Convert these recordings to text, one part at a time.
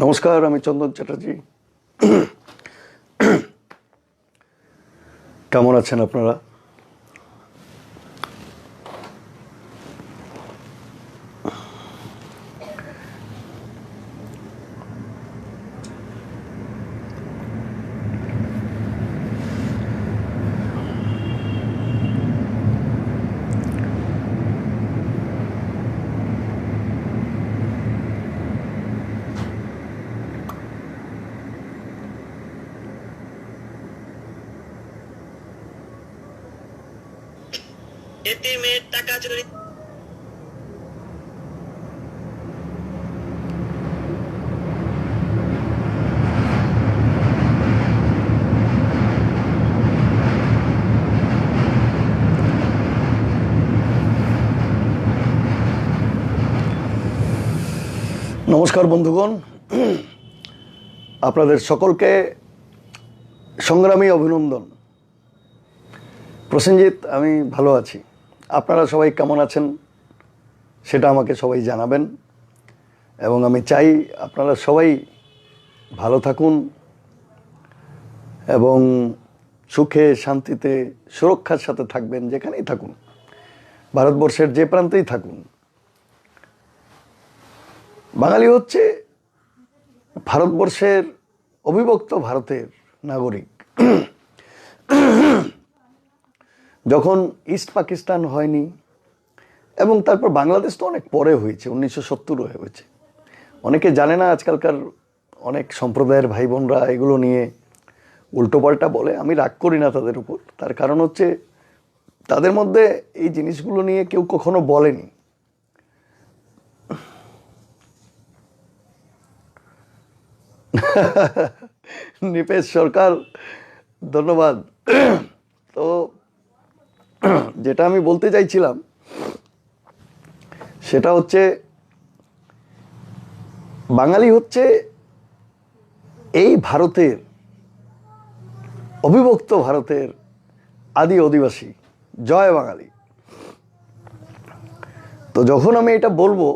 নমস্কার, আমি চন্দন চ্যাটার্জি। কেমন আছেন আপনারা? এতিমের টাকা চুরি। নমস্কার বন্ধুগণ, আপনাদের সকলকে সংগ্রামী অভিনন্দন। প্রসেনজিৎ, আমি ভালো আছি। আপনারা সবাই কেমন আছেন সেটা আমাকে সবাই জানাবেন, এবং আমি চাই আপনারা সবাই ভালো থাকুন এবং সুখে শান্তিতে সুরক্ষার সাথে থাকবেন, যেখানেই থাকুন, ভারতবর্ষের যে প্রান্তেই থাকুন। বাঙালি হচ্ছে ভারতবর্ষের অবিভক্ত ভারতের নাগরিক। যখন ইস্ট পাকিস্তান হয়নি, এবং তারপর বাংলাদেশ তো অনেক পরে হয়েছে, 1970 হয়েছে। অনেকে জানে না, আজকালকার অনেক সম্প্রদায়ের ভাই বোনরা এগুলো নিয়ে উল্টোপাল্টা বলে। আমি রাগ করি না তাদের উপর, তার কারণ হচ্ছে তাদের মধ্যে এই জিনিসগুলো নিয়ে কেউ কখনো বলেনি। নিপেশ সরকার, ধন্যবাদ। তো যেটা আমি বলতে চাইছিলাম সেটা হচ্ছে, বাঙালি হচ্ছে এই ভারতের অবিভক্ত ভারতের আদি অধিবাসী। জয় বাঙালি। তো যখন আমি এটা বলবো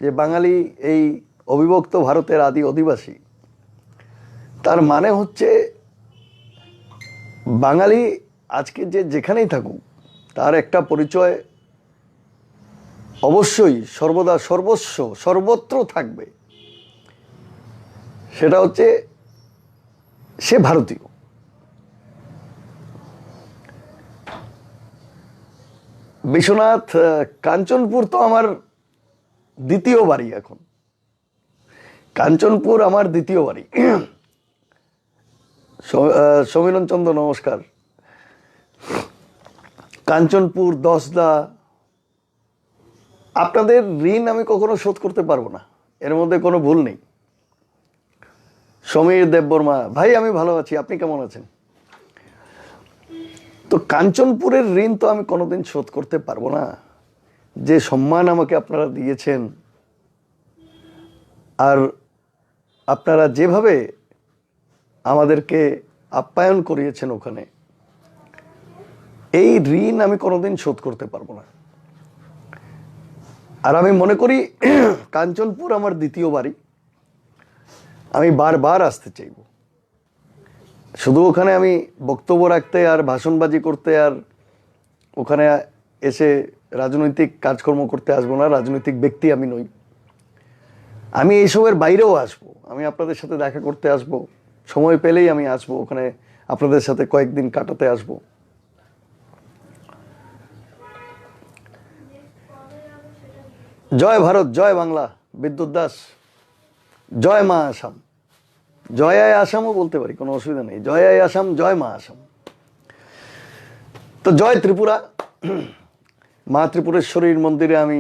যে বাঙালি এই অবিভক্ত ভারতের আদি অধিবাসী, তার মানে হচ্ছে বাঙালি আজকে যে যেখানেই থাকুক, তার একটা পরিচয় অবশ্যই সর্বদা সর্বস্ব সর্বত্র থাকবে। সেটা হচ্ছে সে ভারতীয়। বিশ্বনাথ, কাঞ্চনপুর তো আমার দ্বিতীয় বাড়ি। এখন কাঞ্চনপুর আমার দ্বিতীয় বাড়ি। সমীরণ চন্দ্র, নমস্কার। কাঞ্চনপুর, দশদা, আপনাদের ঋণ আমি কখনো শোধ করতে পারবো না, এর মধ্যে কোনো ভুল নেই। সমীর দেববর্মা ভাই, আমি ভালো আছি, আপনি কেমন আছেন? তো কাঞ্চনপুরের ঋণ তো আমি কোনোদিন শোধ করতে পারবো না। যে সম্মান আমাকে আপনারা দিয়েছেন, আর আপনারা যেভাবে আমাদেরকে আপ্যায়ন করিয়েছেন ওখানে, এই ঋণ আমি কোনোদিন শোধ করতে পারবো না। আর আমি মনে করি কাঞ্চনপুর আমার দ্বিতীয় বাড়ি। আমি বারবার আসতে চাইব। শুধু ওখানে আমি বক্তব্য রাখতে আর ভাষণবাজি করতে আর ওখানে এসে রাজনৈতিক কাজকর্ম করতে আসবো না। রাজনৈতিক ব্যক্তি আমি নই। আমি এইসবের বাইরেও আসবো। আমি আপনাদের সাথে দেখা করতে আসবো, সময় পেলেই আমি আসবো ওখানে, আপনাদের সাথে কয়েকদিন কাটাতে আসবো। জয় ভারত, জয় বাংলা। বিদ্যুৎ দাস, জয় মা আসাম। জয় আয় আসামও বলতে পারি, কোনো অসুবিধা নেই। জয় আয় আসাম, জয় মা আসাম। তো জয় ত্রিপুরা। মা ত্রিপুরেশ্বরীর মন্দিরে আমি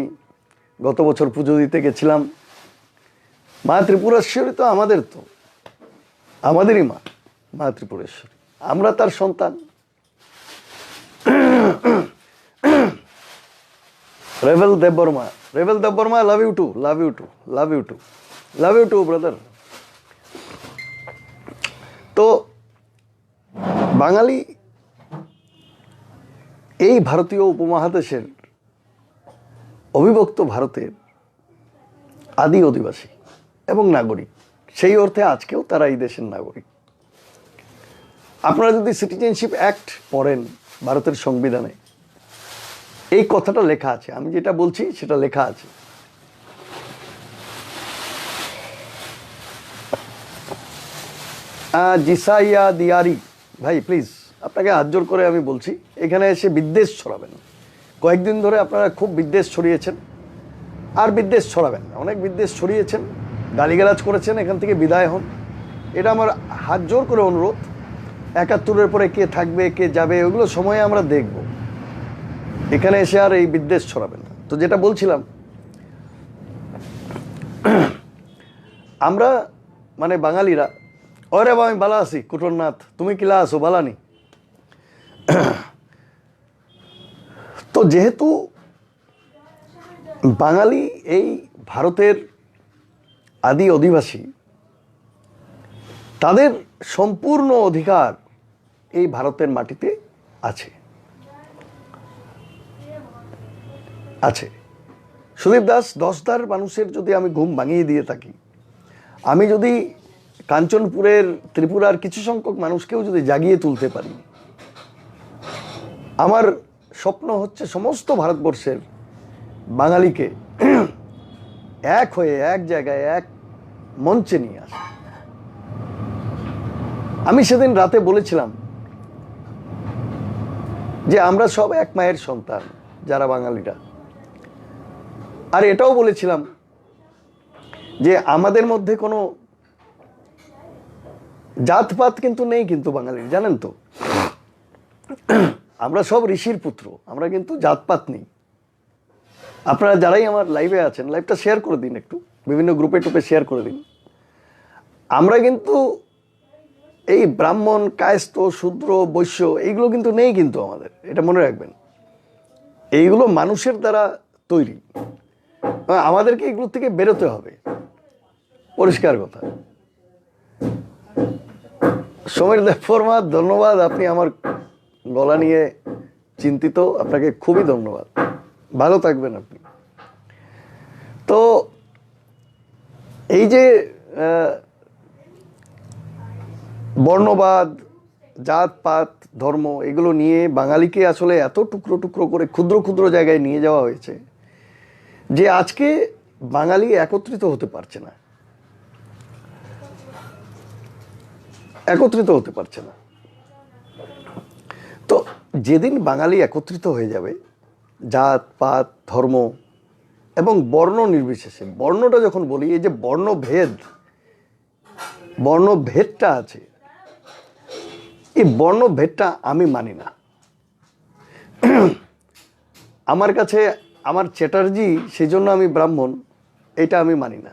গত বছর পুজো দিতে গেছিলাম। মা ত্রিপুরেশ্বরী তো আমাদেরই মা, মা ত্রিপুরেশ্বরী। আমরা তার সন্তান। Rebel Debbarma, love you too, love you too, love you too, love you too brother. তো বাঙালি এই ভারতীয় উপমহাদেশের অবিভক্ত ভারতের আদি অধিবাসী এবং নাগরিক। সেই অর্থে আজকেও তারা এই দেশের নাগরিক। আপনারা যদি সিটিজেনশিপ অ্যাক্ট পড়েন ভারতের সংবিধানে, এই কথাটা লেখা আছে, আমি যেটা বলছি সেটা লেখা আছে। জিসাইয়া দিয়ারি ভাই, প্লিজ আপনাকে হাত জোর করে আমি বলছি, এখানে এসে বিদ্বেষ ছড়াবেন। কয়েকদিন ধরে আপনারা খুব বিদ্বেষ ছড়িয়েছেন, আর বিদ্বেষ ছড়াবেন না। অনেক বিদ্বেষ ছড়িয়েছেন, গালিগালাজ করেছেন, এখান থেকে বিদায় হন। এটা আমার হাত জোর করে অনুরোধ। ৭১-এর পরে কে থাকবে কে যাবে ওগুলো সময়ে আমরা দেখব, এখানে এসে আর এই বিদ্বেষ ছড়াবেন না। তো যেটা বলছিলাম, আমরা মানে বাঙালিরা, ওরে বা আমি বালা আছি কুটরনাথ, তুমি কিলা আছো বালানি। তো যেহেতু বাঙালি এই ভারতের আদি অধিবাসী, তাদের সম্পূর্ণ অধিকার এই ভারতের মাটিতে আছে আছে সুদীপ দাস, 10ধার মানুষের যদি আমি ঘুম ভাঙিয়ে দিয়ে থাকি, আমি যদি কাঞ্চনপুরের ত্রিপুরার কিছু সংখ্যক মানুষকেও যদি জাগিয়ে তুলতে পারি, আমার স্বপ্ন হচ্ছে সমস্ত ভারতবর্ষের বাঙালিকে এক হয়ে এক জায়গায় এক মঞ্চে নিয়ে আসা। আমি সেদিন রাতে বলেছিলাম যে আমরা সব এক মায়ের সন্তান যারা বাঙালিরা, আর এটাও বলেছিলাম যে আমাদের মধ্যে কোনো জাতপাত কিন্তু নেই, কিন্তু বাঙালির, জানেন তো, আমরা সব ঋষির পুত্র, আমরা কিন্তু জাতপাত নেই। আপনারা যারাই আমার লাইভে আছেন, লাইভটা শেয়ার করে দিন, একটু বিভিন্ন গ্রুপে টুপে শেয়ার করে দিন। আমরা কিন্তু এই ব্রাহ্মণ, কায়স্থ, শূদ্র, বৈশ্য এইগুলো কিন্তু নেই, কিন্তু আমাদের, এটা মনে রাখবেন। এইগুলো মানুষের দ্বারা তৈরি, আমাদেরকে এগুলো থেকে বেরোতে হবে, পরিষ্কার কথা। সমীর দেববর্মা, ধন্যবাদ, আপনি আমার গলা নিয়ে চিন্তিত, আপনাকে খুবই ধন্যবাদ, ভালো থাকবেন আপনি। তো এই যে বর্ণবাদ, জাতপাত, ধর্ম এগুলো নিয়ে বাঙালিকে আসলে এত টুকরো টুকরো করে ক্ষুদ্র ক্ষুদ্র জায়গায় নিয়ে যাওয়া হয়েছে যে আজকে বাঙালি একত্রিত হতে পারছে না, একত্রিত হতে পারছে না। তো যেদিন বাঙালি একত্রিত হয়ে যাবে, জাত পাত, ধর্ম এবং বর্ণ নির্বিশেষে, বর্ণটা যখন বলি, এই যে বর্ণভেদটা আছে, এই বর্ণভেদটা আমি মানি না। আমার কাছে আমার চ্যাটার্জি, সেই জন্য আমি ব্রাহ্মণ, এটা আমি মানি না,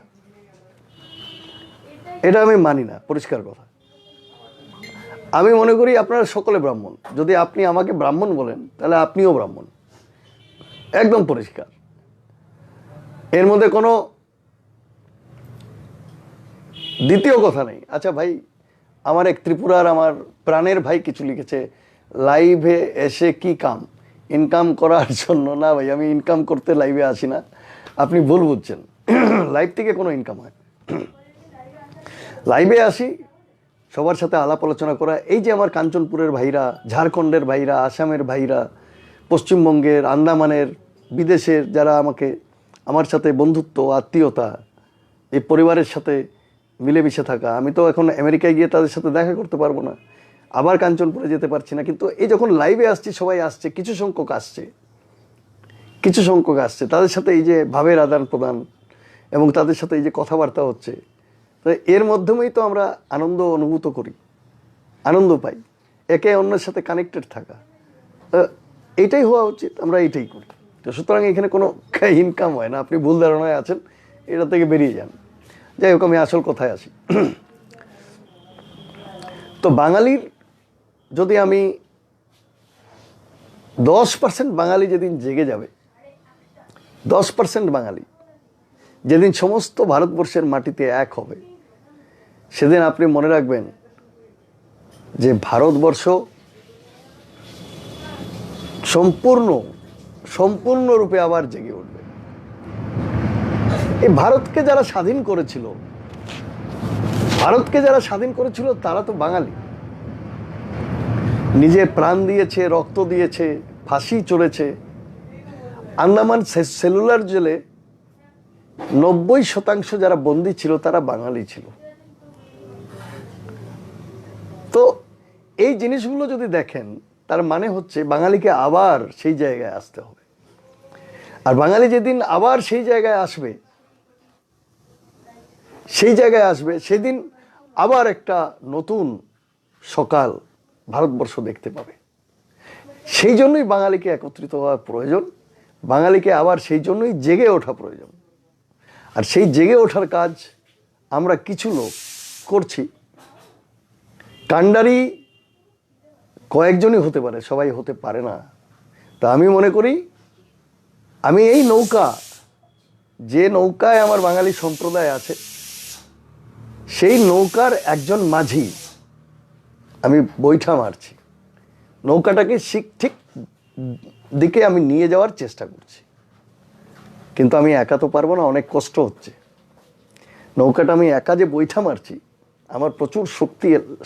এটা আমি মানি না, পরিষ্কার কথা। আমি মনে করি আপনারা সকলে ব্রাহ্মণ। যদি আপনি আমাকে ব্রাহ্মণ বলেন, তাহলে আপনিও ব্রাহ্মণ, একদম পরিষ্কার, এর মধ্যে কোনো দ্বিতীয় কথা নেই। আচ্ছা ভাই, আমার এক ত্রিপুরার আমার প্রাণের ভাই কিছু লিখেছে, লাইভে এসে কি কাম, ইনকাম করার জন্য? না ভাই, আমি ইনকাম করতে লাইভে আসি না, আপনি ভুল বুঝছেন। লাইভ থেকে কোনো ইনকাম হয়, লাইভে আসি সবার সাথে আলাপ আলোচনা করা। এই যে আমার কাঞ্চনপুরের ভাইরা, ঝাড়খণ্ডের ভাইরা, আসামের ভাইরা, পশ্চিমবঙ্গের, আন্দামানের, বিদেশের যারা আমার সাথে বন্ধুত্ব, আত্মীয়তা, এই পরিবারের সাথে মিলেমিশে থাকা। আমি তো এখন আমেরিকায় গিয়ে তাদের সাথে দেখা করতে পারবো না, আবার কাঞ্চনপুরে যেতে পারছি না, কিন্তু এই যখন লাইভে আসছি, সবাই আসছে, কিছু সংখ্যক আসছে, তাদের সাথে এই যে ভাবের আদান প্রদান এবং তাদের সাথে এই যে কথাবার্তা হচ্ছে, তো এর মাধ্যমেই তো আমরা আনন্দ অনুভূত করি, আনন্দ পাই, একে অন্যের সাথে কানেক্টেড থাকা, এইটাই হওয়া উচিত, আমরা এইটাই করি। তো সুতরাং এখানে কোনো ইনকাম হয় না, আপনি ভুল ধারণায় আছেন, এটা থেকে বেরিয়ে যান। যাই হোক, আমি আসল কথায় আসি। তো বাঙালির যদি আমি 10% বাঙালি যেদিন জেগে যাবে, 10% বাঙালি যেদিন সমস্ত ভারতবর্ষের মাটিতে এক হবে, সেদিন আপনি মনে রাখবেন যে ভারতবর্ষ সম্পূর্ণরূপে আবার জেগে উঠবে। এই ভারতকে যারা স্বাধীন করেছিল, ভারতকে যারা স্বাধীন করেছিল তারা তো বাঙালি, নিজের প্রাণ দিয়েছে, রক্ত দিয়েছে, ফাঁসি চলেছে। আন্দামান সেলুলার জেলে 90% যারা বন্দী ছিল তারা বাঙালি ছিল। তো এই জিনিসগুলো যদি দেখেন, তার মানে হচ্ছে বাঙালিকে আবার সেই জায়গায় আসতে হবে। আর বাঙালি যেদিন আবার সেই জায়গায় আসবে, সেদিন আবার একটা নতুন সকাল ভারতবর্ষ দেখতে পাবে। সেই জন্যই বাঙালিকে একত্রিত হওয়া প্রয়োজন, বাঙালিকে আবার সেই জন্যই জেগে ওঠা প্রয়োজন। আর সেই জেগে ওঠার কাজ আমরা কিছু লোক করছি। কাণ্ডারি কয়েকজনই হতে পারে, সবাই হতে পারে না। তা আমি মনে করি আমি এই নৌকা, যে নৌকায় আমার বাঙালি সম্প্রদায় আছে, সেই নৌকার একজন মাঝি আমি বৈঠা মারছি। নৌকাটাকে ঠিক দিকে আমি নিয়ে যাওয়ার চেষ্টা করছি, কিন্তু আমি একা তো পারবো না, অনেক কষ্ট হচ্ছে। নৌকাটা আমি একা যে বৈঠা মারছি, আমার প্রচুর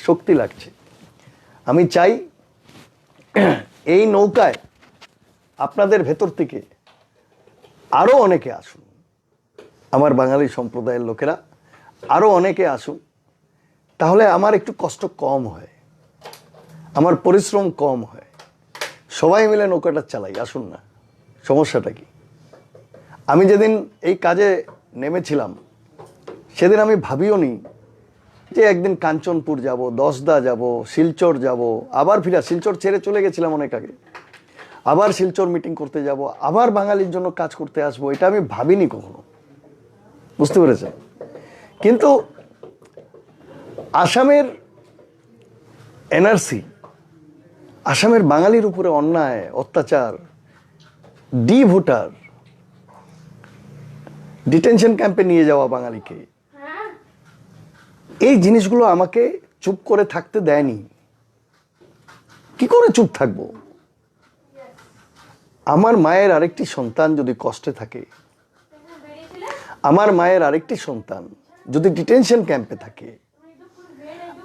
শক্তি লাগছে। আমি চাই এই নৌকায় আপনাদের ভেতর থেকে আরো অনেকে আসুন, আমার বাঙালি সম্প্রদায়ের লোকেরা আরো অনেকে আসুন। তাহলে আমার একটু কষ্ট কম হয়, আমার পরিশ্রম কম হয়। সবাই মিলে নৌকাটা চালাই, আসুন না, সমস্যাটা কি? আমি যেদিন এই কাজে নেমেছিলাম সেদিন আমি ভাবিও নি যে একদিন কাঞ্চনপুর যাব, দশদা যাব, শিলচর যাব, আবার শিলচর ছেড়ে চলে গেছিলাম অনেক আগে, আবার শিলচর মিটিং করতে যাব, আবার বাঙালির জন্য কাজ করতে আসবো। এটা আমি ভাবিনি কখনো, বুঝতে পেরেছেন? কিন্তু আসামের এনআরসি, আসামের বাঙালির উপরে অন্যায় অত্যাচার, ভোটার, ডিটেনশন ক্যাম্পে নিয়ে যাওয়া বাঙালিকে, এই জিনিসগুলো আমাকে চুপ করে থাকতে দেয়নি। কি করে চুপ থাকবো? আমার মায়ের আরেকটি সন্তান যদি কষ্টে থাকে, আমার মায়ের আরেকটি সন্তান যদি ডিটেনশন ক্যাম্পে থাকে,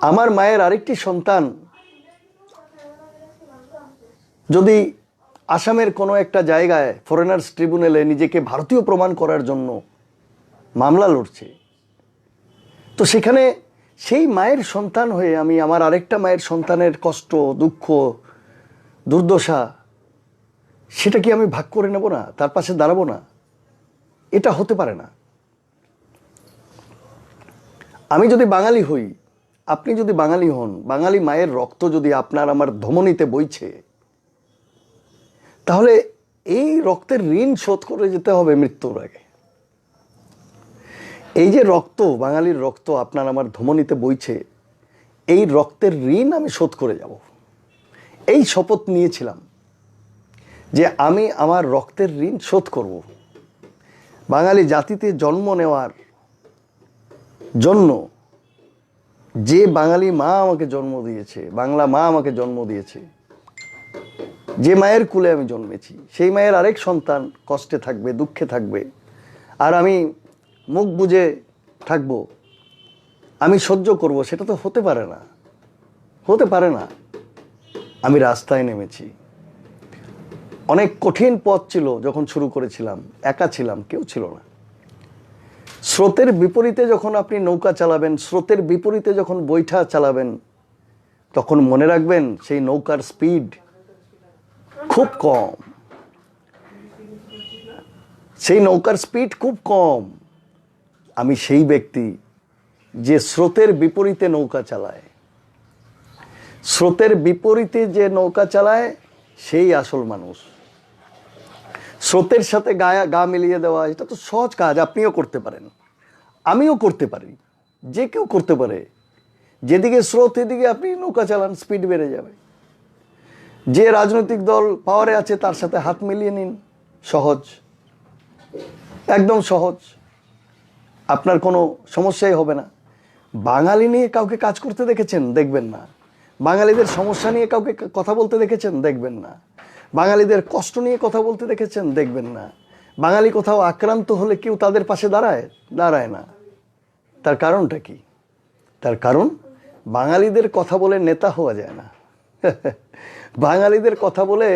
আমার মায়ের আরেকটি সন্তান যদি আসামের কোনো একটা জায়গায় ফরেনার্স ট্রিব্যুনালে নিজেকে ভারতীয় প্রমাণ করার জন্য মামলা লড়ছে, তো সেখানে সেই মায়ের সন্তান হয়ে আমি আমার আরেকটা মায়ের সন্তানের কষ্ট, দুঃখ, দুর্দশা, সেটা কি আমি ভাগ করে নেব না? তার পাশে দাঁড়াবো না? এটা হতে পারে না। আমি যদি বাঙালি হই, আপনি যদি বাঙালি হন, বাঙালি মায়ের রক্ত যদি আপনার আমার ধমনীতে বইছে, তাহলে এই রক্তের ঋণ শোধ করে যেতে হবে মৃত্যুর আগে। এই যে রক্ত, বাঙালির রক্ত আপনার আমার ধমনীতে বইছে, এই রক্তের ঋণ আমি শোধ করে যাব। এই শপথ নিয়েছিলাম যে আমি আমার রক্তের ঋণ শোধ করব। বাঙালি জাতিতে জন্ম নেওয়ার জন্য যে বাঙালি মা আমাকে জন্ম দিয়েছে, বাংলা মা আমাকে জন্ম দিয়েছে, যে মায়ের কুলে আমি জন্মেছি, সেই মায়ের আরেক সন্তান কষ্টে থাকবে, দুঃখে থাকবে, আর আমি মুখ বুজে থাকবো, আমি সহ্য করব, সেটা তো হতে পারে না, হতে পারে না। আমি রাস্তায় নেমেছি। অনেক কঠিন পথ ছিল যখন শুরু করেছিলাম, একা ছিলাম, কেউ ছিল না। স্রোতের বিপরীতে যখন আপনি নৌকা চালাবেন, স্রোতের বিপরীতে যখন বৈঠা চালাবেন, তখন মনে রাখবেন সেই নৌকার স্পিড খুব কম, সেই নৌকার স্পিড খুব কম। আমি সেই ব্যক্তি যে স্রোতের বিপরীতে নৌকা চালায়। স্রোতের বিপরীতে যে নৌকা চালায় সেই আসল মানুষ। স্রোতের সাথে গা মিলিয়ে দেওয়া, এটা তো সহজ কাজ, আপনিও করতে পারেন, আমিও করতে পারি, যে কেউ করতে পারে। যেদিকে স্রোত এদিকে আপনি নৌকা চালান, স্পিড বেড়ে যাবে। যে রাজনৈতিক দল পাওয়ারে আছে তার সাথে হাত মিলিয়ে নিন, সহজ, একদম সহজ, আপনার কোনো সমস্যাই হবে না। বাঙালি নিয়ে কাউকে কাজ করতে দেখেছেন? দেখবেন না। বাঙালিদের সমস্যা নিয়ে কাউকে কথা বলতে দেখেছেন? দেখবেন না। বাঙালিদের কষ্ট নিয়ে কথা বলতে দেখেছেন? দেখবেন না। বাঙালি কোথাও আক্রান্ত হলে কেউ তাদের পাশে দাঁড়ায় না। তার কারণটা কি? তার কারণ বাঙালিদের কথা বলে নেতা হওয়া যায় না। বাঙালিদের কথা বলে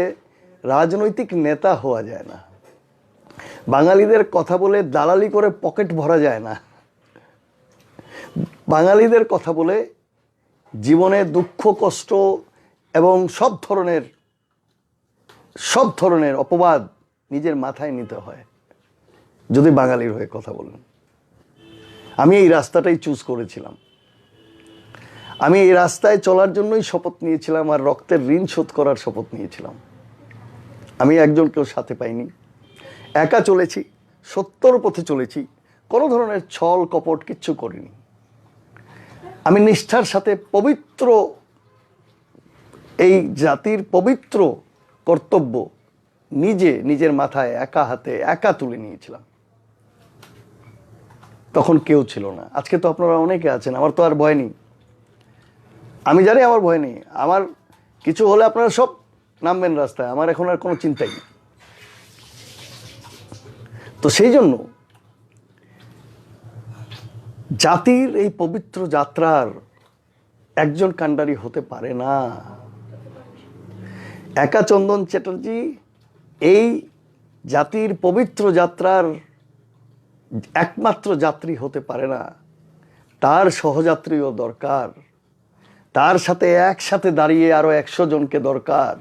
রাজনৈতিক নেতা হওয়া যায় না। বাঙালিদের কথা বলে দালালি করে পকেট ভরা যায় না। বাঙালিদের কথা বলে জীবনে দুঃখ কষ্ট এবং সব ধরনের অপবাদ নিজের মাথায় নিতে হয় যদি বাঙালির হয়ে কথা বলেন। আমি এই রাস্তাটাই চুজ করেছিলাম। আমি এই রাস্তায় চলার জন্যই শপথ নিয়েছিলাম, আর রক্তের ঋণ শোধ করার শপথ নিয়েছিলাম। আমি একজনকেও সাথে পাইনি, একা চলেছি, সত্যর পথে চলেছি, কোনো ধরনের ছল কপট কিচ্ছু করিনি। আমি নিষ্ঠার সাথে পবিত্র এই জাতির পবিত্র কর্তব্য নিজের মাথায় একা হাতে একা তুলে নিয়েছিলাম। তখন কেউ ছিল না। আজকে তো আপনারা অনেকে আছেন, আমার তো আর ভয় নেই। আমি জানি আমার ভয় নেই। আমার কিছু হলে আপনারা সব নামবেন রাস্তায়, আমার এখন আর কোনো চিন্তাই নেই। তো সেই জন্য জাতির এই পবিত্র যাত্রার একজন কাণ্ডারি হতে পারে না। একা চন্দন চ্যাটার্জি এই জাতির পবিত্র যাত্রার একমাত্র যাত্রী হতে পারে না। তার সহযাত্রীও দরকার। তার সাথে একসাথে দাঁড়িয়ে আরো 100 জনকে দরকার।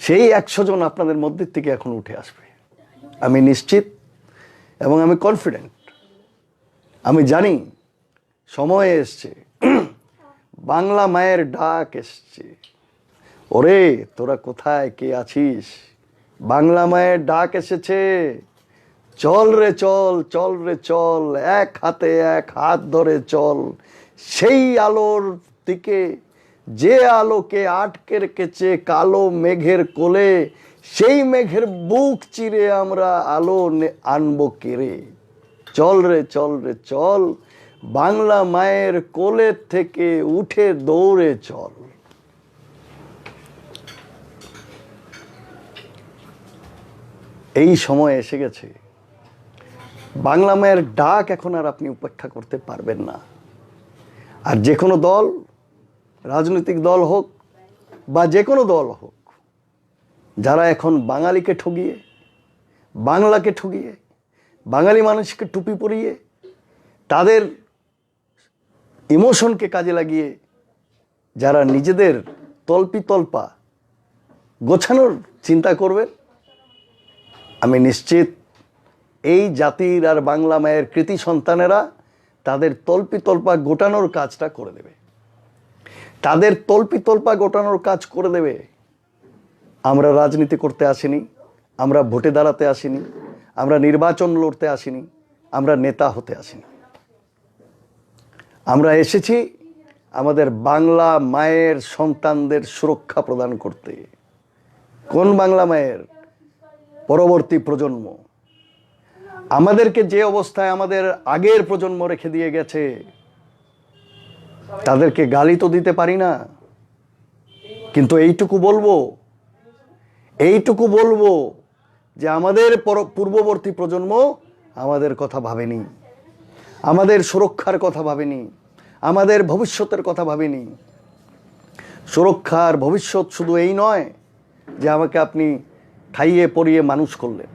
সেই 100 জন আপনাদের মধ্যে থেকে এখন উঠে আসবে, আমি নিশ্চিত এবং আমি কনফিডেন্ট। আমি জানি সময় এসছে, বাংলা মায়ের ডাক এসছে। ওরে তোরা কোথায়, কে আছিস? বাংলা মায়ের ডাক এসেছে। চল রে চল, চল রে চল, এক হাতে এক হাত ধরে চল সেই আলোর দিকে, যে আলোকে আটকে রেখেছে কালো মেঘের কোলে। সেই মেঘের বুক চিরে আমরা আলো আনবো কেড়ে। চল রে চল রে চল, বাংলা মায়ের কোলের থেকে উঠে দৌড়ে চল। এই সময় এসে গেছে। বাংলা মায়ের ডাক এখন আর আপনি উপেক্ষা করতে পারবেন না। আর যে কোনো দল, রাজনৈতিক দল হোক বা যে কোনো দল হোক, যারা এখন বাঙালিকে ঠগিয়ে, বাংলাকে ঠগিয়ে, বাঙালি মানুষকে টুপি পরিয়ে, তাদের ইমোশনকে কাজে লাগিয়ে যারা নিজেদের তল্পা গোছানোর চিন্তা করবেন, আমি নিশ্চিত এই জাতির আর বাংলা মায়ের কৃতি সন্তানেরা তাদের তল্পা গোটানোর কাজটা করে দেবে। তাদের তল্পা গোটানোর কাজ করে দেবে। আমরা রাজনীতি করতে আসিনি, আমরা ভোটে দাঁড়াতে আসিনি, আমরা নির্বাচন লড়তে আসিনি, আমরা নেতা হতে আসিনি। আমরা এসেছি আমাদের বাংলা মায়ের সন্তানদের সুরক্ষা প্রদান করতে। কোন বাংলা মায়ের? পরবর্তী প্রজন্ম। আমাদেরকে যে অবস্থায় আমাদের আগের প্রজন্ম রেখে দিয়ে গেছে, তাদেরকে গালি তো দিতে পারি না, কিন্তু এইটুকু বলবো যে আমাদের পূর্ববর্তী প্রজন্ম আমাদের কথা ভাবেনি, আমাদের সুরক্ষার কথা ভাবেনি, আমাদের ভবিষ্যতের কথা ভাবেনি। সুরক্ষার ভবিষ্যৎ শুধু এই নয় যে আমাকে আপনি খাইয়ে পরিয়ে মানুষ করলেন।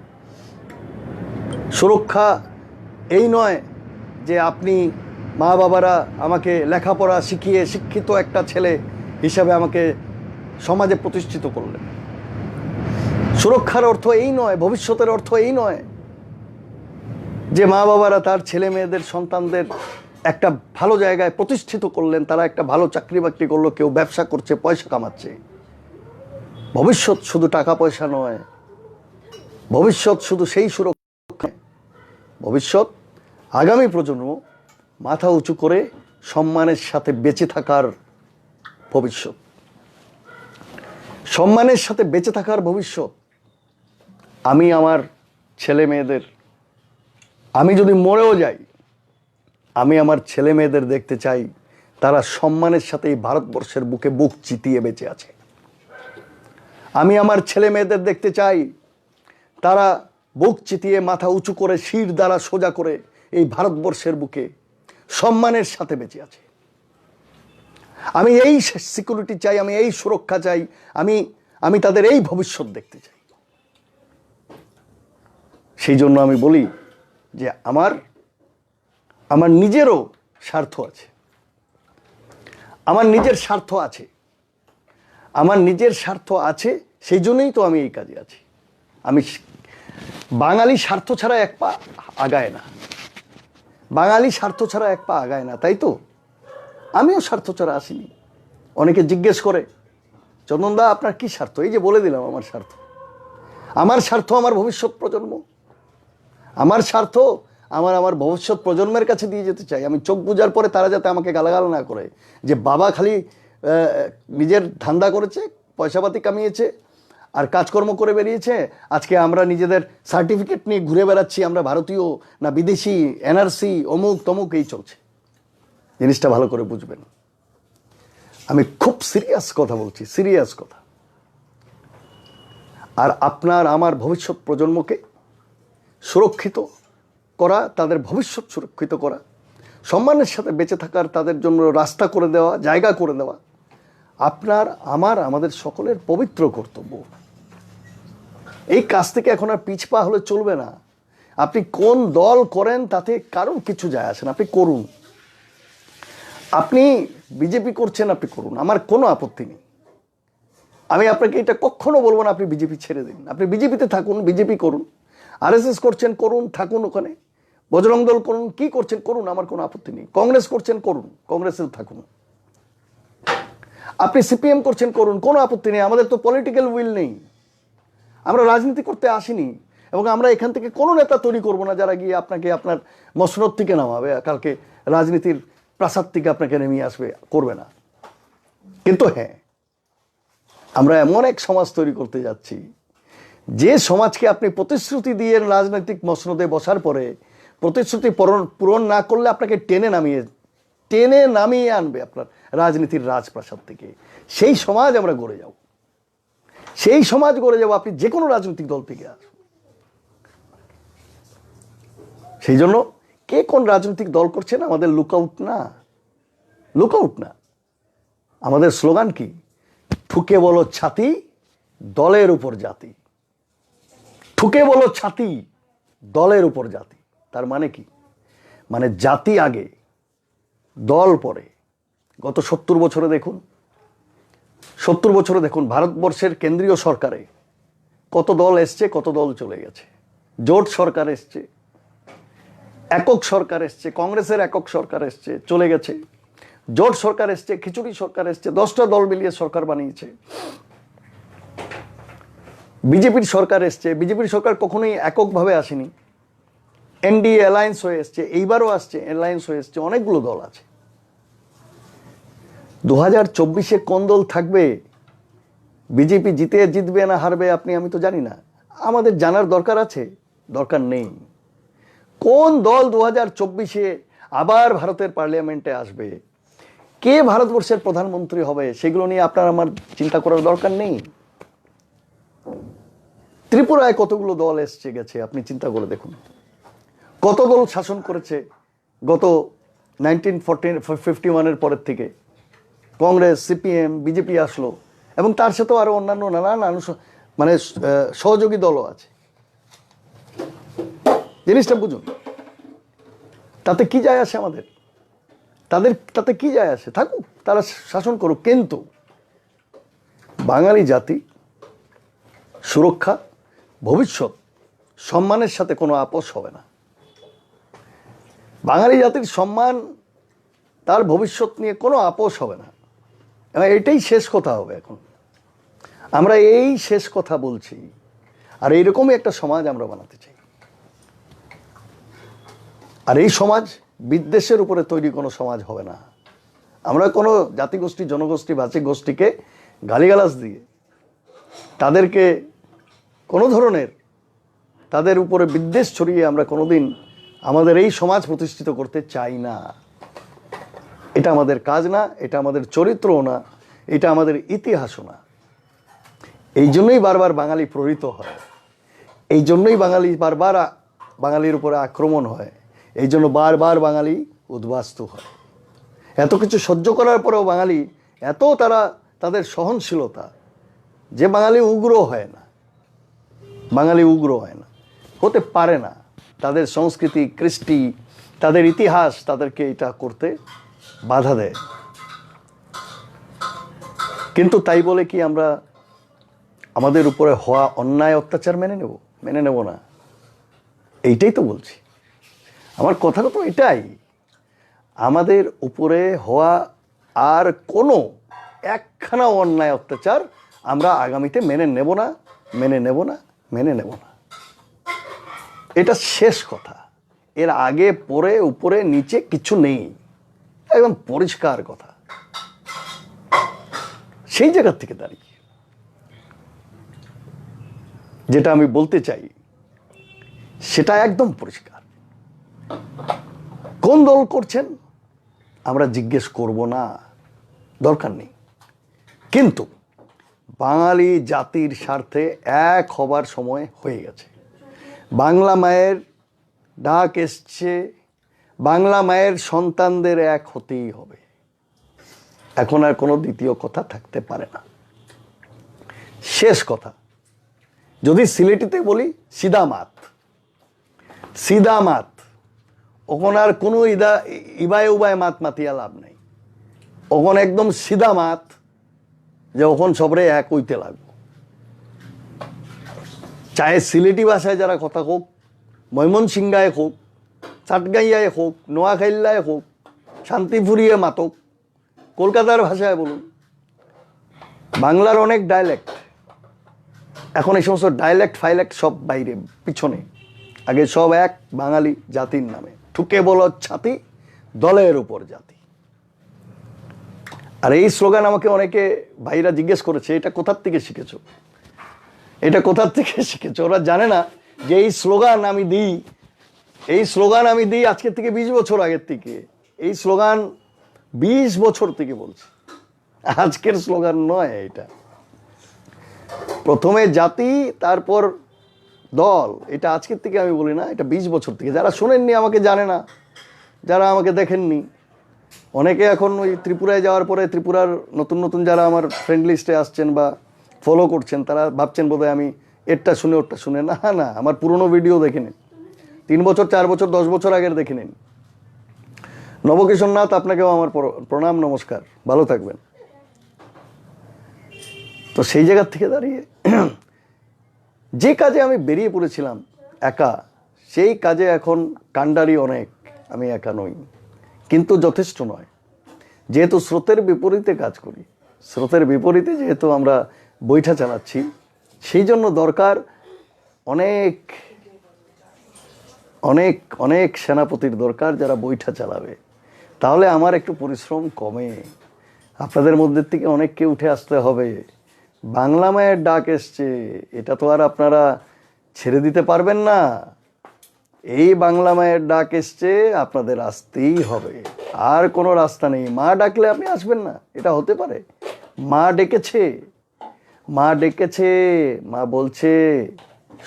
সুরক্ষা এই নয় যে আপনি মা বাবারা আমাকে লেখাপড়া শিখিয়ে শিক্ষিত একটা ছেলে হিসাবে আমাকে সমাজে প্রতিষ্ঠিত করলেন। সুরক্ষার অর্থ এই নয়, ভবিষ্যতের অর্থ এই নয় যে মা বাবারা তার ছেলে মেয়েদের সন্তানদের একটা ভালো জায়গায় প্রতিষ্ঠিত করলেন, তারা একটা ভালো চাকরি বাকরি করলো, কেউ ব্যবসা করছে, পয়সা কামাচ্ছে। ভবিষ্যৎ শুধু টাকা পয়সা নয়, ভবিষ্যৎ শুধু সেই সুরক্ষা। ভবিষ্যৎ আগামী প্রজন্ম মাথা উঁচু করে সম্মানের সাথে বেঁচে থাকার ভবিষ্যৎ। সম্মানের সাথে বেঁচে থাকার ভবিষ্যৎ। আমি আমার ছেলে মেয়েদের, আমি যদি মরেও যাই, আমি আমার ছেলে মেয়েদের দেখতে চাই তারা সম্মানের সাথে এই ভারতবর্ষের বুকে বুক চিতিয়ে বেঁচে আছে। আমি আমার ছেলে মেয়েদের দেখতে চাই তারা বুক চিতিয়ে মাথা উঁচু করে শির দ্বারা সোজা করে এই ভারতবর্ষের বুকে সম্মানের সাথে বেঁচে আছে। আমি এই সিকিউরিটি চাই, আমি এই সুরক্ষা চাই, আমি তাদের এই ভবিষ্যৎ দেখতে চাই। সেই জন্য আমি বলি যে আমার নিজেরও স্বার্থ আছে, আমার নিজের স্বার্থ আছে, আমার নিজের স্বার্থ আছে, সেই জন্যই তো আমি এই কাজে আছি। আমি বাঙালি স্বার্থ ছাড়া এক পা আগায় না, বাঙালি স্বার্থ ছাড়া এক পা আগায় না, তাই তো আমিও স্বার্থ ছাড়া আসিনি। অনেকে জিজ্ঞেস করে, চন্দনদা আপনার কি স্বার্থ? এই যে বলে দিলাম আমার স্বার্থ। আমার স্বার্থ আমার ভবিষ্যৎ প্রজন্ম, আমার স্বার্থ আমার ভবিষ্যৎ প্রজন্মের কাছে দিয়ে যেতে চাই। আমি চোখ বুজার পরে তারা যাতে আমাকে গালাগাল না করে যে বাবা খালি নিজের ধান্দা করেছে, পয়সাপাতি কামিয়েছে আর কাজকর্ম করে বেরিয়েছে, আজকে আমরা নিজেদের সার্টিফিকেট নিয়ে ঘুরে বেড়াচ্ছি, আমরা ভারতীয় না বিদেশি, এনআরসি অমুক তমুক এই চলছে। জিনিসটা ভালো করে বুঝবেন। আমি খুব সিরিয়াস কথা বলছি, সিরিয়াস কথা। আর আপনার আমার ভবিষ্যৎ প্রজন্মকে সুরক্ষিত করা, তাদের ভবিষ্যৎ সুরক্ষিত করা, সম্মানের সাথে বেঁচে থাকার তাদের জন্য রাস্তা করে দেওয়া, জায়গা করে দেওয়া আপনার আমাদের সকলের পবিত্র কর্তব্য। এই কাজ থেকে এখন আর পিছপা হলে চলবে না। আপনি কোন দল করেন তাতে কারণ কিছু যায় আসে না, আপনি করুন। আপনি বিজেপি করছেন, আপনি করুন, আমার কোনো আপত্তি নেই। আমি আপনাকে এটা কখনো বলবো না আপনি বিজেপি ছেড়ে দিন, আপনি বিজেপিতে থাকুন, বিজেপি করুন। আরএসএস করছেন করুন, থাকুন ওখানে। বজরং দল করুন, কি করছেন করুন, আমার কোনো আপত্তি নেই। কংগ্রেস করছেন করুন, কংগ্রেসেও থাকুন। আপনি সিপিএম করছেন করুন, কোনো আপত্তি নেই। আমাদের তো পলিটিক্যাল উইল নেই, আমরা রাজনীতি করতে আসিনি, এবং আমরা এখান থেকে কোনো নেতা তৈরি করব না যারা গিয়ে আপনাকে আপনার মসনদ থেকে নামাবে, কালকে রাজনীতির প্রাসাদ থেকে আপনাকে নেমে আসবে, করবে না। কিন্তু হ্যাঁ, আমরা এমন এক সমাজ তৈরি করতে যাচ্ছি যে সমাজকে আপনি প্রতিশ্রুতি দিয়ে রাজনৈতিক মসনদে বসার পরে প্রতিশ্রুতি পূরণ না করলে আপনাকে টেনে নামিয়ে আনবে আপনার রাজনীতির রাজপ্রাসাদ থেকে। সেই সমাজ আমরা গড়ে যাব, সেই সমাজ গড়ে যাব। আপনি যে কোনো রাজনৈতিক দল থেকে আসুন। সেই জন্য কে কোন রাজনৈতিক দল করছেন আমাদের লুকআউট না। আমাদের স্লোগান কি? ঠুকে বলো ছাতি, দলের উপর জাতি। ঠুকে বলো ছাতি, দলের উপর জাতি। তার মানে কি? মানে জাতি আগে, দল পরে। গত 70 বছরে দেখুন ভারতবর্ষের কেন্দ্রীয় সরকারে কত দল এসছে, কত দল চলে গেছে। জোট সরকার এসছে, একক সরকার এসছে, কংগ্রেসের একক সরকার এসছে, চলে গেছে। জোট সরকার এসছে, খিচুড়ি সরকার এসছে, 10টা দল মিলিয়ে সরকার বানিয়েছে। বিজেপির সরকার এসছে, বিজেপির সরকার কখনোই এককভাবে আসেনি, এনডিএ অ্যালায়েন্স হয়ে এসছে, এইবারও আসছে, অ্যালায়েন্স হয়ে এসছে, অনেকগুলো দল আছে। 2024-এ কোন দল থাকবে, বিজেপি জিতবে না হারবে আমি তো জানি না। আমাদের জানার দরকার আছে? দরকার নেই। কোন দল 2024-এ আবার ভারতের পার্লামেন্টে আসবে, কে ভারতবর্ষের প্রধানমন্ত্রী হবে, সেগুলো নিয়ে আপনার আমার চিন্তা করার দরকার নেই। ত্রিপুরায় কতগুলো দল এসছে গেছে, আপনি চিন্তা করে দেখুন। কত দল শাসন করেছে গত 1951-এর পরের থেকে? কংগ্রেস, সিপিএম, বিজেপি আসলো, এবং তার সাথেও আরো অন্যান্য নানান মানে সহযোগী দলও আছে। জিনিসটা বুঝুন। তাতে কি যায় আসে আমাদের? তাতে কি যায় আসে? থাকুক, তারা শাসন করুক, কিন্তু বাঙালি জাতি সুরক্ষা, ভবিষ্যৎ, সম্মানের সাথে কোনো আপোষ হবে না। বাঙালি জাতির সম্মান, তার ভবিষ্যৎ নিয়ে কোনো আপোষ হবে না। এটাই শেষ কথা হবে। এখন আমরা এই শেষ কথা বলছি, আর এইরকমই একটা সমাজ আমরা বানাতে চাই। আর এই সমাজ বিদ্বেষের উপরে তৈরি কোনো সমাজ হবে না। আমরা কোনো জাতিগোষ্ঠী, জনগোষ্ঠী, ভাষিক গোষ্ঠীকে গালিগালাজ দিয়ে, তাদেরকে কোনো ধরনের তাদের উপরে বিদ্বেষ ছড়িয়ে আমরা কোনোদিন আমাদের এই সমাজ প্রতিষ্ঠিত করতে চাই না। এটা আমাদের কাজ না, এটা আমাদের চরিত্রও না, এটা আমাদের ইতিহাসও না। এই জন্যই বারবার বাঙালি প্রহৃত হয়, এই জন্যই বাঙালির উপরে আক্রমণ হয়, এই জন্য বারবার বাঙালি উদ্বাস্তু হয়। এত কিছু সহ্য করার পরেও বাঙালি এত তাদের সহনশীলতা যে বাঙালি উগ্র হয় না, বাঙালি উগ্র হয় না, হতে পারে না। তাদের সংস্কৃতি, কৃষ্টি, তাদের ইতিহাস তাদেরকে এটা করতে বাধা দেয়। কিন্তু তাই বলে কি আমরা আমাদের উপরে হওয়া অন্যায় অত্যাচার মেনে নেব? মেনে নেব না। এইটাই তো বলছি, আমার কথাটা তো এটাই। আমাদের উপরে হওয়া আর কোনো একখানা অন্যায় অত্যাচার আমরা আগামীতে মেনে নেব না, মেনে নেব না, মেনে নেব না। এটা শেষ কথা। এর আগে পরে উপরে নিচে কিছু নেই, একদম পরিষ্কার কথা। সেই জায়গা থেকে দাঁড়িয়ে যেটা আমি বলতে চাই সেটা একদম পরিষ্কার। কোন দল করছেন আমরা জিজ্ঞেস করব না, দরকার নেই। কিন্তু বাঙালি জাতির স্বার্থে এক হবার সময় হয়ে গেছে। বাংলা মায়ের ডাক এসছে, বাংলা মায়ের সন্তানদের এক হতেই হবে। এখন আর কোনো দ্বিতীয় কথা থাকতে পারে না। শেষ কথা, যদি সিলেটিতে বলি সিধা মাত, সিধা মাত। ওখন আর কোনো ইবায় উবায় মাত মাতিয়া লাভ নেই। ওখন একদম সিধা মাত, যে ওখন সবরে এক হইতে লাগবো। চাহে সিলেটি ভাষায় যারা কথা হোক, ময়মনসিংহায় হোক, চাটগাইয়ায় হোক, নোয়াখাইল্লায় হোক, শান্তিপুরিয়ে মাতক, কলকাতার ভাষায় বলুন। বাংলার অনেক ডায়ালেক্ট, এখন এই সমস্ত ডায়ালেক্ট ফাইলেক্ট সব বাইরে, পিছনে। আগে সব এক বাঙালি জাতির নামে, ঠুকে বল ছাতি, দলের উপর জাতি। আর এই স্লোগান আমাকে অনেকে ভাইরা জিজ্ঞেস করেছে, এটা কোথার থেকে শিখেছো, এটা কোথার থেকে শিখেছো। ওরা জানে না যে এই স্লোগান আমি দিই, এই স্লোগান আমি দিই আজকের থেকে 20 বছর আগের থেকে। এই স্লোগান 20 বছর থেকে বলছি, আজকের স্লোগান নয়। এটা প্রথমে জাতি, তারপর দল। এটা আজকের থেকে আমি বলি না, এটা 20 বছর থেকে। যারা শোনেননি, আমাকে জানে না, যারা আমাকে দেখেননি, অনেকে এখন ওই ত্রিপুরায় যাওয়ার পরে ত্রিপুরার নতুন নতুন যারা আমার ফ্রেন্ড লিস্টে আসছেন বা ফলো করছেন, তারা ভাবছেন বোধহয় আমি এরটা শুনে ওরটা শুনে। না না, আমার পুরনো ভিডিও দেখে নিন, 3 বছর 4 বছর 10 বছর আগের দেখে নিন। নবকিশোর নাথ, আপনাকেও আমার প্রণাম, নমস্কার, ভালো থাকবেন। তো সেই জায়গার থেকে দাঁড়িয়ে যে কাজে আমি বেরিয়ে পড়েছিলাম একা, সেই কাজে এখন কাণ্ডারি অনেক। আমি একা নই, কিন্তু যথেষ্ট নয়। যেহেতু স্রোতের বিপরীতে কাজ করি, স্রোতের বিপরীতে যেহেতু আমরা বৈঠা চালাচ্ছি, সেই জন্য দরকার অনেক অনেক অনেক সেনাপতির দরকার যারা বৈঠা চালাবে। তাহলে আমার একটু পরিশ্রম কমে। আপনাদের মধ্যে থেকে অনেককে উঠে আসতে হবে। বাংলা মায়ের ডাক এসছে, এটা তো আর আপনারা ছেড়ে দিতে পারবেন না। এই বাংলা মায়ের ডাক এসছে, আপনাদের আসতেই হবে, আর কোনো রাস্তা নেই। মা ডাকলে আপনি আসবেন না, এটা হতে পারে? মা ডেকেছে, মা ডেকেছে, মা বলছে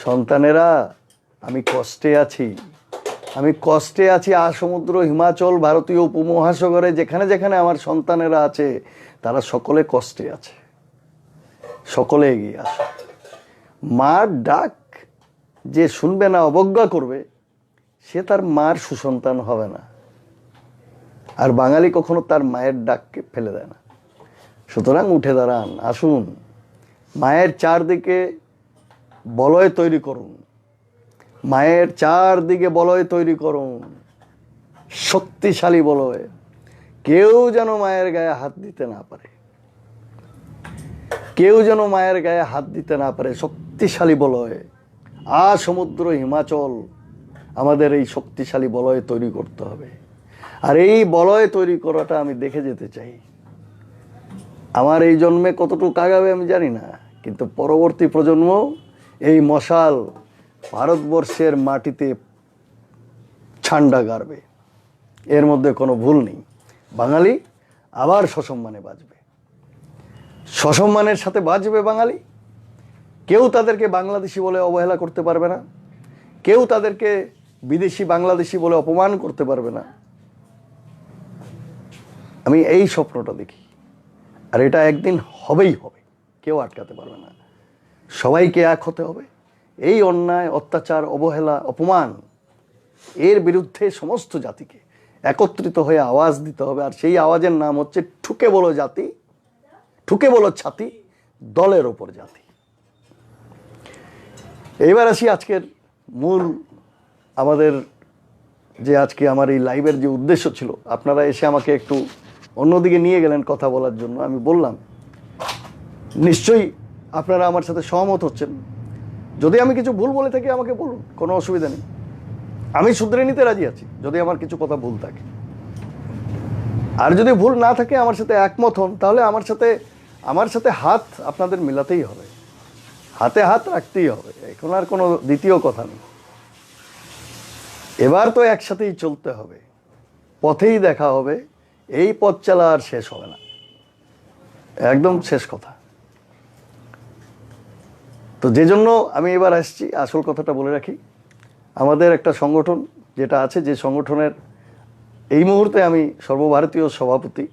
সন্তানেরা আমি কষ্টে আছি, আমি কষ্টে আছি। সমুদ্র, হিমাচল, ভারতীয় উপমহাসাগরে যেখানে যেখানে আমার সন্তানেরা আছে, তারা সকলে কষ্টে আছে, সকলে এগিয়ে আসে। মার ডাক যে শুনবে না, অবজ্ঞা করবে, সে তার মার সুসন্তান হবে না। আর বাঙালি কখনো তার মায়ের ডাককে ফেলে দেয় না। সুতরাং উঠে দাঁড়ান, আসুন, মায়ের চারদিকে বলয় তৈরি করুন, মায়ের চারদিকে বলয় তৈরি করুন, শক্তিশালী বলয়। কেউ যেন মায়ের গায়ে হাত দিতে না পারে, কেউ যেন মায়ের গায়ে হাত দিতে না পারে। শক্তিশালী বলয়, সমুদ্র, হিমাচল, আমাদের এই শক্তিশালী বলয় তৈরি করতে হবে। আর এই বলয় তৈরি করাটা আমি দেখে যেতে চাই। আমার এই জন্মে কতটুকু আগাবে আমি জানি না, কিন্তু পরবর্তী প্রজন্ম এই মশাল ভারতবর্ষের মাটিতে ছান্ডা গাড়বে, এর মধ্যে কোনো ভুল নেই। বাঙালি আবার সসম্মানে বাঁচবে, সসম্মানের সাথে বাঁচবে বাঙালি। কেউ তাদেরকে বাংলাদেশি বলে অবহেলা করতে পারবে না, কেউ তাদেরকে বিদেশি বাংলাদেশি বলে অপমান করতে পারবে না। আমি এই স্বপ্নটা দেখি, আর এটা একদিন হবেই হবে, কেউ আটকাতে পারবে না। সবাইকে এক হতে হবে। এই অন্যায়, অত্যাচার, অবহেলা, অপমান, এর বিরুদ্ধে সমস্ত জাতিকে একত্রিত হয়ে আওয়াজ দিতে হবে। আর সেই আওয়াজের নাম হচ্ছে ঠুকে বলো জাতি, ঠুকে বলো ছাতি, দলের ওপর জাতি। এইবার আসি আজকের মূল, আমাদের যে আজকে আমার এই লাইভের যে উদ্দেশ্য ছিল, আপনারা এসে আমাকে একটু অন্যদিকে নিয়ে গেলেন কথা বলার জন্য। আমি বললাম নিশ্চয়ই আপনারা আমার সাথে সহমত হচ্ছেন। যদি আমি কিছু ভুল বলে থাকি আমাকে বলুন, কোনো অসুবিধা নেই, আমি শুধরে নিতে রাজি আছি যদি আমার কিছু কথা ভুল থাকে। আর যদি ভুল না থাকে আমার সাথে একমত হন, তাহলে আমার সাথে হাত আপনাদের মেলাতেই হবে, হাতে হাত রাখতেই হবে। এখন আর কোনো দ্বিতীয় কথা নেই। এবার তো একসাথেই চলতে হবে, পথেই দেখা হবে। এই পথ চালা আর শেষ হবে না, একদম শেষ কথা। তো যে জন্য আমি এবার আসছি, আসল কথাটা বলে রাখি। আমাদের একটা সংগঠন যেটা আছে, যে সংগঠনের এই মুহূর্তে আমি সর্বভারতীয় সভাপতি,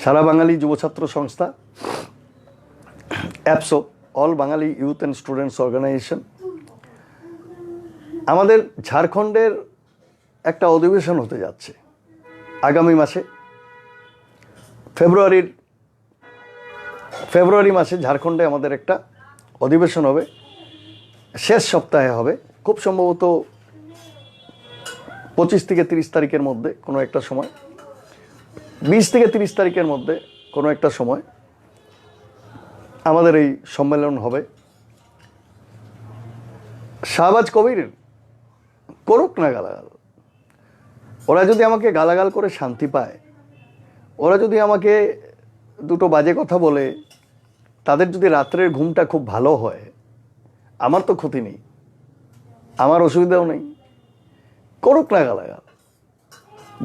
সারা বাঙালি যুবছাত্র সংস্থা, APSO, all Bangali youth and students organization. আমাদের ঝাড়খণ্ডের একটা অধিবেশন হতে যাচ্ছে আগামী মাসে, ফেব্রুয়ারি মাসে ঝাড়খণ্ডে আমাদের একটা অধিবেশন হবে। শেষ সপ্তাহে হবে, খুব সম্ভবত 25 থেকে 30 তারিখের মধ্যে কোনো একটা সময়, 20 থেকে 30 তারিখের মধ্যে কোনো একটা সময় আমাদের এই সম্মেলন হবে। শাহবাজ কবির করুক না গালাগাল, ওরা যদি আমাকে গালাগাল করে শান্তি পায়, ওরা যদি আমাকে দুটো বাজে কথা বলে, তাদের যদি রাত্রের ঘুমটা খুব ভালো হয়, আমার তো ক্ষতি নেই, আমার অসুবিধাও নেই, করুক না গালাগাল।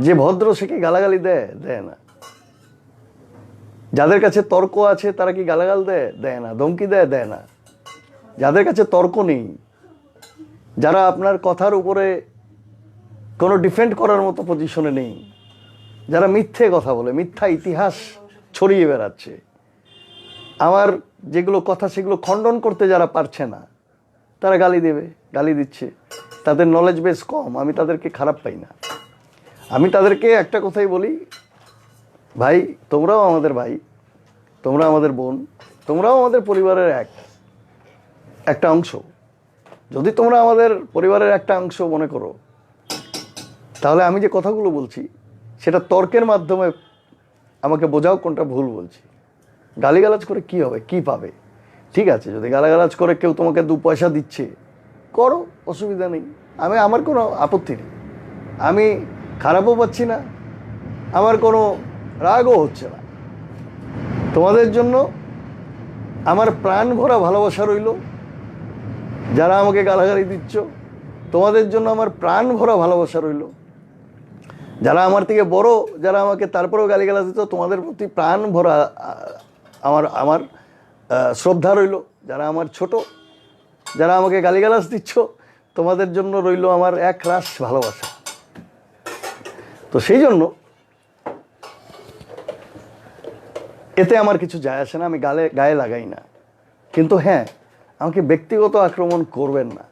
যে ভদ্র সে কি গালাগালি দেয় না। যাদের কাছে তর্ক আছে তারা কি গালাগাল দেয় না, ধমকি দেয় না। যাদের কাছে তর্ক নেই, যারা আপনার কথার উপরে কোনো ডিফেন্ড করার মতো পজিশনে নেই, যারা মিথ্যে কথা বলে, মিথ্যা ইতিহাস ছড়িয়ে বেড়াচ্ছে, আমার যেগুলো কথা সেগুলো খণ্ডন করতে যারা পারছে না, তারা গালি দিচ্ছে। তাদের নলেজ বেস কম, আমি তাদেরকে খারাপ পাই না। আমি তাদেরকে একটা কথাই বলি, ভাই তোমরাও আমাদের ভাই, তোমরা আমাদের বোন, তোমরাও আমাদের পরিবারের একটা অংশ। যদি তোমরা আমাদের পরিবারের একটা অংশ মনে করো, তাহলে আমি যে কথাগুলো বলছি সেটা তর্কের মাধ্যমে আমাকে বোঝাও কোনটা ভুল বলছি। গালিগালাজ করে কি হবে, কি পাবে? ঠিক আছে, যদি গালাগালাজ করে কেউ তোমাকে 2 পয়সা দিচ্ছে, করো, অসুবিধা নেই, আমার কোনো আপত্তি নেই। আমি খারাপও পাচ্ছি না, আমার কোনো রাগও হচ্ছে না। তোমাদের জন্য আমার প্রাণ ভরা ভালোবাসা রইল। যারা আমাকে গালাগালি দিচ্ছ, তোমাদের জন্য আমার প্রাণ ভরা ভালোবাসা রইল। যারা আমার থেকে বড়, যারা আমাকে তারপরেও গালিগালাজ দিচ্ছ, তোমাদের প্রতি প্রাণ ভরা আমার শ্রদ্ধা রইল। যারা আমার ছোট, যারা আমাকে গালিগালাজ দিচ্ছ, তোমাদের জন্য রইল আমার এক রাশ ভালোবাসা। তো সেই জন্য এতে আমার কিছু যায় আসে না, আমি গায়ে লাগাই না। কিন্তু হ্যাঁ, আমাকে ব্যক্তিগত আক্রমণ করবেন না।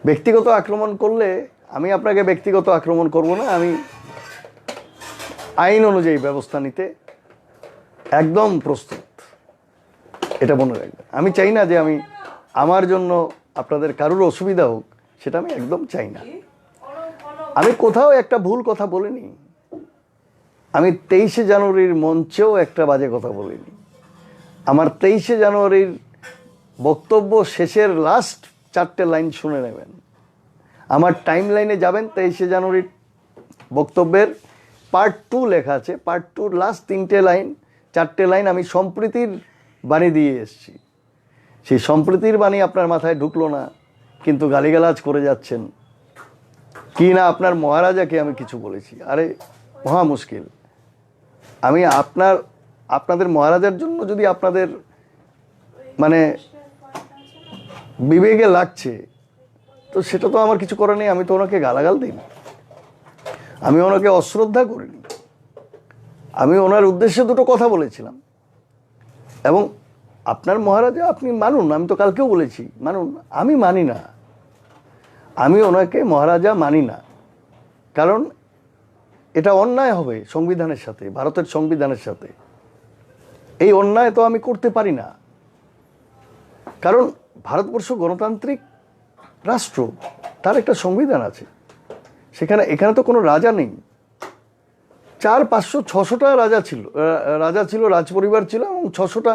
ব্যক্তিগত আক্রমণ করলে আমি আপনাকে ব্যক্তিগত আক্রমণ করব না, আমি আইন অনুযায়ী ব্যবস্থা নিতে একদম প্রস্তুত, এটা মনে রাখবেন। আমি চাই না যে আমার জন্য আপনাদের কারোর অসুবিধা হোক, সেটা আমি একদম চাই না। আমি কোথাও একটা ভুল কথা বলিনি। আমি 23শে জানুয়ারির মঞ্চেও একটা বাজে কথা বলিনি। আমার 23শে জানুয়ারির বক্তব্য শেষের লাস্ট 4টে লাইন শুনে নেবেন। আমার টাইম লাইনে যাবেন, 23শে জানুয়ারির বক্তব্যের পার্ট 2 লেখা আছে। পার্ট 2 লাস্ট 3টে লাইন, 4টে লাইন আমি সম্প্রীতির বাণী দিয়ে এসেছি। সেই সম্প্রীতির বাণী আপনার মাথায় ঢুকলো না, কিন্তু গালিগালাজ করে যাচ্ছেন কি না আপনার মহারাজাকে আমি কিছু বলেছি। আরে মহা মুশকিল। আমি আপনাদের মহারাজার জন্য যদি আপনাদের মানে বিবেকে লাগছে, তো সেটা তো আমার কিছু করার নেই। আমি তো ওনাকে গালাগাল দিইনি, আমি ওনাকে অশ্রদ্ধা করিনি। আমি ওনার উদ্দেশ্যে দুটো কথা বলেছিলাম, এবং আপনার মহারাজা আপনি মানুন, আমি তো কালকেও বলেছি মানুন, আমি মানি না, আমি ওনাকে মহারাজা মানি না, কারণ এটা অন্যায় হবে সংবিধানের সাথে, ভারতের সংবিধানের সাথে। এই অন্যায় তো আমি করতে পারি না, কারণ ভারতবর্ষ গণতান্ত্রিক রাষ্ট্র, তার একটা সংবিধান আছে, এখানে তো কোনো রাজা নেই। 400-500-600টা রাজা ছিল, রাজ পরিবার ছিল, এবং 600টা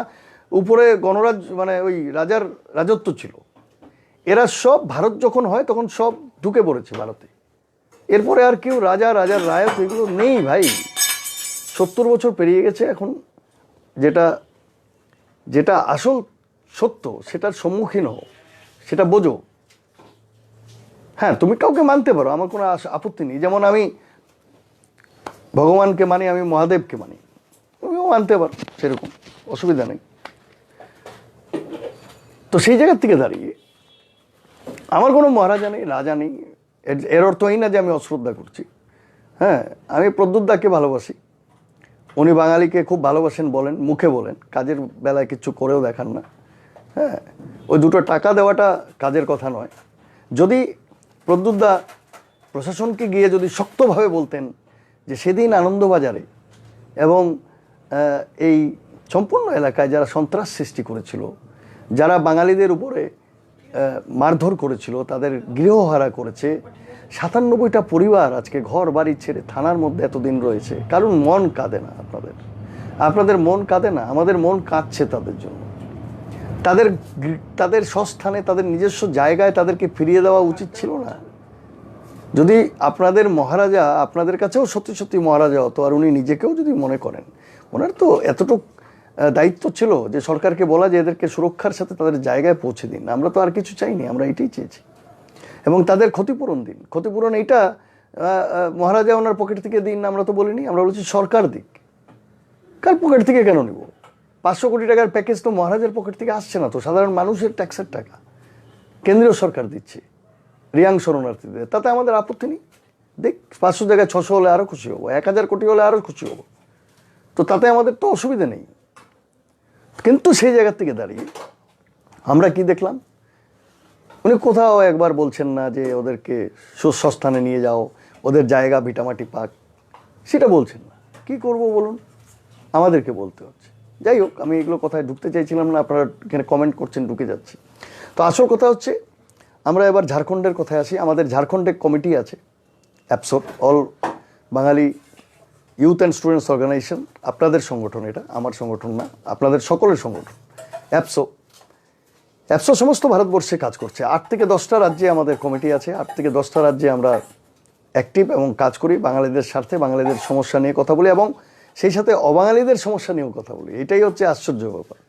উপরে গণরাজ, মানে ওই রাজার রাজত্ব ছিল। এরা সব ভারত যখন হয় তখন সব ঢুকে পড়েছে ভারতে। এরপরে আর কেউ রাজার রায়ত এগুলো নেই ভাই। 70 বছর পেরিয়ে গেছে। এখন যেটা আসল সত্য সেটার সম্মুখীন হও, সেটা বোঝো। হ্যাঁ, তুমি কাউকে মানতে পারো, আমার কোনো আপত্তি নেই। যেমন আমি ভগবানকে মানি, আমি মহাদেবকে মানি, তুমিও মানতে পারো, সেরকম অসুবিধা নেই। তো সেই জায়গার থেকে দাঁড়িয়ে আমার কোনো মহারাজা নেই, রাজা নেই, এর অর্থ এই না যে আমি অশ্রদ্ধা করছি। হ্যাঁ, আমি প্রদ্যুৎ দাকে ভালোবাসি, উনি বাঙালিকে খুব ভালোবাসেন বলেন, মুখে বলেন, কাজের বেলায় কিছু করেও দেখান না। হ্যাঁ, ওই দুটো টাকা দেওয়াটা কাজের কথা নয়। যদি প্রদ্যুৎ দা প্রশাসনকে গিয়ে যদি শক্তভাবে বলতেন যে সেদিন আনন্দবাজারে এবং এই সম্পূর্ণ এলাকায় যারা সন্ত্রাস সৃষ্টি করেছিল, যারা বাঙালিদের উপরে মারধর করেছিল, তাদের গৃহহারা করেছে, 97টা পরিবার আজকে ঘর বাড়ি ছেড়ে থানার মধ্যে এতদিন রয়েছে, কারণ মন কাঁদে না আপনাদের মন কাঁদে না, আমাদের মন কাঁদছে তাদের জন্য। তাদের স্বস্থানে, তাদের নিজস্ব জায়গায় তাদেরকে ফিরিয়ে দেওয়া উচিত ছিল না? যদি আপনাদের মহারাজা আপনাদের কাছেও সত্যি সত্যি মহারাজা হতো, আর উনি নিজেকেও যদি মনে করেন, ওনার তো এতটুকু দায়িত্ব ছিল যে সরকারকে বলা যে এদেরকে সুরক্ষার সাথে তাদের জায়গায় পৌঁছে দিন। আমরা তো আর কিছু চাইনি, আমরা এটাই চেয়েছি, এবং তাদের ক্ষতিপূরণ দিন। ক্ষতিপূরণ এইটা মহারাজা ওনার পকেট থেকে দিন আমরা তো বলিনি, আমরা বলছি সরকার দিক। কার পকেট থেকে কেন নিব? 500 কোটি টাকার প্যাকেজ তো মহারাজের পকেট থেকে আসছে না, তো সাধারণ মানুষের ট্যাক্সের টাকা কেন্দ্রীয় সরকার দিচ্ছে রিয়াং শরণার্থীদের, তাতে আমাদের আপত্তি নেই। দেখ, 500 জায়গায় 600 হলে আরও খুশি হবো, 1000 কোটি হলে আরও খুশি হবো, তো তাতে আমাদের তো অসুবিধা নেই। কিন্তু সেই জায়গার থেকে দাঁড়িয়ে আমরা কি দেখলাম? উনি কোথাও একবার বলছেন না যে ওদেরকে সুস্থানে নিয়ে যাও, ওদের জায়গা ভিটামাটি পাক, সেটা বলছেন না। কি করব বলুন, আমাদেরকে বলতে হচ্ছে। যাই হোক, আমি এগুলো কথায় ঢুকতে চাইছিলাম না, আপনারা এখানে কমেন্ট করছেন, ঢুকে যাচ্ছি। তো আসল কথা হচ্ছে, আমরা এবার ঝাড়খণ্ডের কথায় আসি। আমাদের ঝাড়খণ্ডে কমিটি আছে, অ্যাপসোপ, all Bangali youth and students organisation. আপনাদের সংগঠন, এটা আমার সংগঠন না, আপনাদের সকলের সংগঠন। অ্যাপসো সমস্ত ভারতবর্ষে কাজ করছে। 8 থেকে 10টা রাজ্যে আমাদের কমিটি আছে। 8 থেকে 10টা রাজ্যে আমরা অ্যাক্টিভ এবং কাজ করি, বাঙালিদের স্বার্থে, বাঙালিদের সমস্যা নিয়ে কথা বলি, এবং সেই সাথে অবাঙালিদের সমস্যা নিয়েও কথা বলি। এটাই হচ্ছে আশ্চর্য ব্যাপার।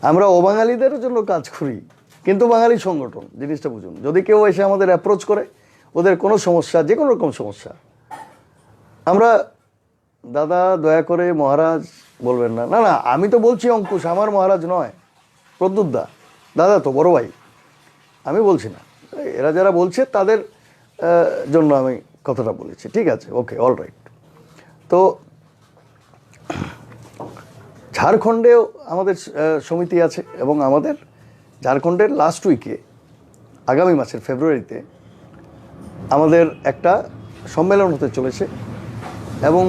আমরা অবাঙালিদের জন্য কাজ করি, কিন্তু বাঙালি সংগঠন, জিনিসটা বুঝুন। যদি কেউ এসে আমাদের অ্যাপ্রোচ করে, ওদের কোনো সমস্যা, যে কোনো রকম সমস্যা, আমরা দাদা দয়া করে মহারাজ বলবেন না, না না, আমি তো বলছি অঙ্কুশ, আমার মহারাজ নয়, প্রদ্যুৎ দা, দাদা তো বড় ভাই, আমি বলছি না। এরা যারা বলছে তাদের জন্য আমি কথাটা বলেছি, ঠিক আছে, ওকে, অল রাইট। তো ঝাড়খণ্ডেও আমাদের সমিতি আছে, এবং আমাদের ঝাড়খণ্ডের লাস্ট উইকে, আগামী মাসের ফেব্রুয়ারিতে আমাদের একটা সম্মেলন হতে চলেছে, এবং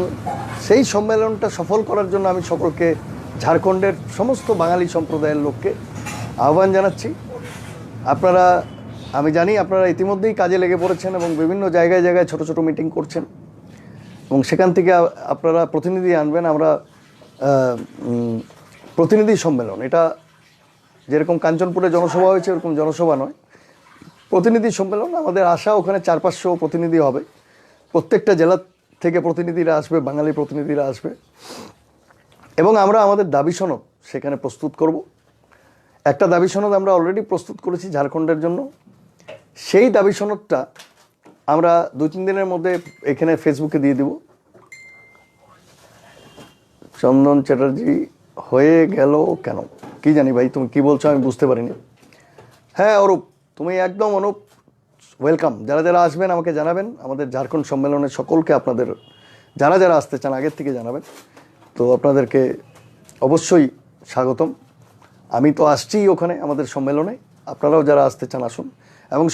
সেই সম্মেলনটা সফল করার জন্য আমি সকলকে, ঝাড়খণ্ডের সমস্ত বাঙালি সম্প্রদায়ের লোককে আহ্বান জানাচ্ছি। আপনারা, আমি জানি আপনারা ইতিমধ্যেই কাজে লেগে পড়েছেন এবং বিভিন্ন জায়গায় জায়গায় ছোট ছোট মিটিং করছেন, এবং সেখান থেকে আপনারা প্রতিনিধি আনবেন। আমরা প্রতিনিধি সম্মেলন, এটা যেরকম কাঞ্চনপুরে জনসভা হয়েছে এরকম জনসভা নয়, প্রতিনিধি সম্মেলন। আমাদের আশা ওখানে 400-500 প্রতিনিধি হবে, প্রত্যেকটা জেলা থেকে প্রতিনিধিরা আসবে, বাঙালি প্রতিনিধিরা আসবে, এবং আমরা আমাদের দাবি সনদ সেখানে প্রস্তুত করব। একটা দাবি সনদ আমরা অলরেডি প্রস্তুত করেছি ঝাড়খণ্ডের জন্য। সেই দাবি সনদটা আমরা 2-3 দিনের মধ্যে এখানে ফেসবুকে দিয়ে দিব। চন্দন চ্যাটার্জি হয়ে গেল কেন, কি জানি ভাই, তুমি কি বলছো আমি বুঝতে পারিনি। হ্যাঁ অরূপ, তুমি একদম ওয়েলকাম। যারা যারা আসবেন আমাকে জানাবেন। আমাদের ঝাড়খণ্ড সম্মেলনের সকলকে আপনাদের যারা যারা আসতে চান আগের থেকে জানাবেন। তো আপনাদেরকে অবশ্যই স্বাগতম। আমি তো আসছিই ওখানে আমাদের সম্মেলনে, আপনারাও যারা আসতে চান আসুন। এবং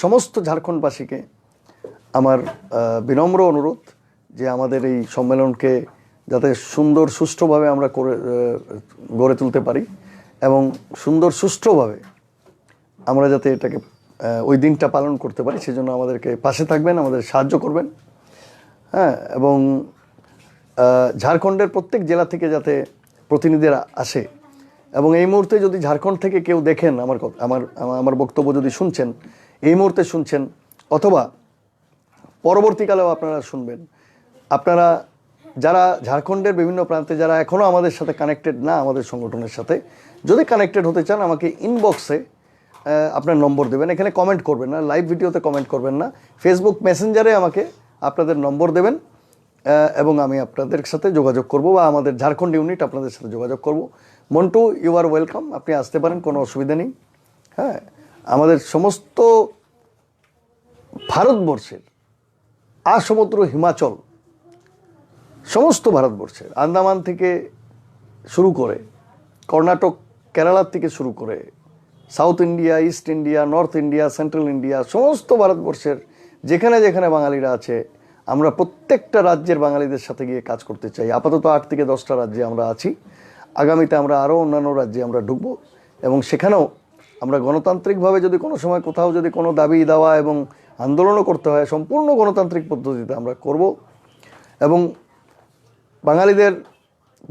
সমস্ত ঝাড়খণ্ডবাসীকে আমার বিনম্র অনুরোধ যে আমাদের এই সম্মেলনকে যাতে সুন্দর সুষ্ঠুভাবে আমরা গড়ে তুলতে পারি এবং সুন্দর সুষ্ঠুভাবে আমরা যাতে এটাকে ওই দিনটা পালন করতে পারি, সেজন্য আমাদেরকে পাশে থাকবেন, আমাদের সাহায্য করবেন। হ্যাঁ, এবং ঝাড়খণ্ডের প্রত্যেক জেলা থেকে যাতে প্রতিনিধিরা আসে। এবং এই মুহূর্তে যদি ঝাড়খণ্ড থেকে কেউ দেখেন আমার বক্তব্য যদি শুনছেন, এই মুহূর্তে শুনছেন অথবা পরবর্তীকালেও আপনারা শুনবেন, আপনারা যারা ঝাড়খণ্ডের বিভিন্ন প্রান্তে যারা এখনও আমাদের সাথে কানেক্টেড না, আমাদের সংগঠনের সাথে যদি কানেক্টেড হতে চান, আমাকে ইনবক্সে আপনার নম্বর দেবেন। এখানে কমেন্ট করবেন না, লাইভ ভিডিওতে কমেন্ট করবেন না, ফেসবুক মেসেঞ্জারে আমাকে আপনাদের নম্বর দেবেন এবং আমি আপনাদের সাথে যোগাযোগ করব বা আমাদের ঝাড়খণ্ড ইউনিট আপনাদের সাথে যোগাযোগ করব। মন্টু, ইউ আর ওয়েলকাম, আপনি আসতে পারেন, কোনো অসুবিধা নেই। হ্যাঁ, আমাদের সমস্ত ভারতবর্ষের আসমুদ্র হিমাচল, সমস্ত ভারতবর্ষের আন্দামান থেকে শুরু করে কর্ণাটক, কেরালার থেকে শুরু করে south India, east India, north India, central India, সমস্ত ভারতবর্ষের যেখানে যেখানে বাঙালিরা আছে, আমরা প্রত্যেকটা রাজ্যের বাঙালিদের সাথে গিয়ে কাজ করতে চাই। আপাতত 8 থেকে 10টা রাজ্যে আমরা আছি, আগামীতে আমরা আরও অন্যান্য রাজ্যে আমরা ঢুকবো এবং সেখানেও আমরা গণতান্ত্রিকভাবে যদি কোনো সময় কোথাও যদি কোনো দাবি দেওয়া এবং আন্দোলনও করতে হয়, সম্পূর্ণ গণতান্ত্রিক পদ্ধতিতে আমরা করব এবং বাঙালিদের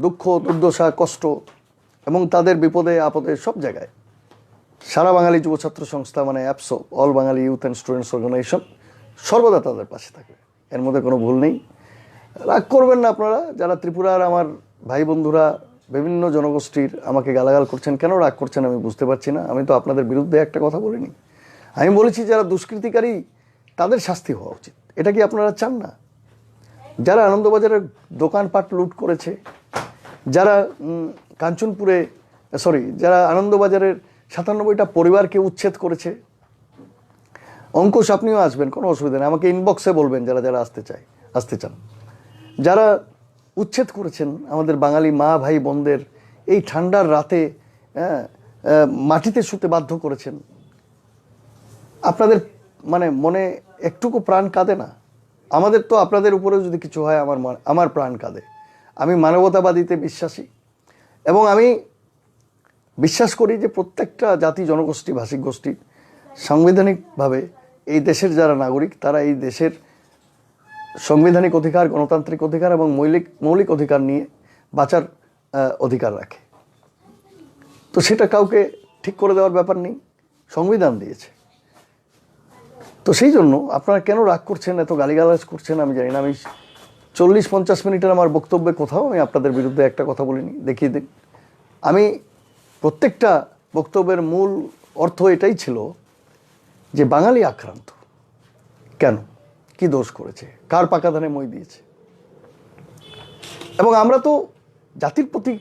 দুঃখ, দুর্দশা, কষ্ট এবং তাদের বিপদে আপদে সব জায়গায় সারা বাঙালি যুব ছাত্র সংস্থা মানে APSO, all Bangali youth and students organization সর্বদা তাদের পাশে থাকবে, এর মধ্যে কোনো ভুল নেই। রাগ করবেন না আপনারা, যারা ত্রিপুরার আমার ভাই বন্ধুরা বিভিন্ন জনগোষ্ঠীর আমাকে গালাগাল করছেন, কেন রাগ করছেন আমি বুঝতে পারছি না। আমি তো আপনাদের বিরুদ্ধে একটা কথা বলিনি, আমি বলেছি যারা দুষ্কৃতিকারী তাদের শাস্তি হওয়া উচিত। এটা কি আপনারা চান না? যারা আনন্দবাজারের দোকানপাট লুট করেছে, যারা যারা আনন্দবাজারের 97টা পরিবারকে উচ্ছেদ করেছে, অঙ্কুশ আপনিও আসবেন, কোনো অসুবিধা নেই, আমাকে ইনবক্সে বলবেন যারা যারা আসতে চান। যারা উচ্ছেদ করেছেন আমাদের বাঙালি মা ভাই বোনদের, এই ঠান্ডার রাতে মাটিতে শুতে বাধ্য করেছেন, আপনাদের মনে একটুকু প্রাণ কাঁদে না? আমাদের তো আপনাদের উপরেও যদি কিছু হয় আমার প্রাণ কাঁদে। আমি মানবতাবাদীতে বিশ্বাসী এবং আমি বিশ্বাস করি যে প্রত্যেকটা জাতি, জনগোষ্ঠী, ভাষিক গোষ্ঠী সাংবিধানিকভাবে এই দেশের যারা নাগরিক, তারা এই দেশের সাংবিধানিক অধিকার, গণতান্ত্রিক অধিকার এবং মৌলিক অধিকার নিয়ে বাঁচার অধিকার রাখে। তো সেটা কাউকে ঠিক করে দেওয়ার ব্যাপার নেই, সংবিধান দিয়েছে। তো সেই জন্য আপনারা কেন রাগ করছেন, এত গালিগালাজ করছেন আমি জানি না। আমি 40-50 মিনিটের আমার বক্তব্যে কোথাও আমি আপনাদের বিরুদ্ধে একটা কথা বলিনি, দেখিয়ে দিন। আমি প্রত্যেকটা বক্তব্যের মূল অর্থ এটাই ছিল যে বাঙালি আক্রান্ত কেন, কি দোষ করেছে, কার পাকা ধানে মই দিয়েছে। এবং আমরা তো জাতির প্রতি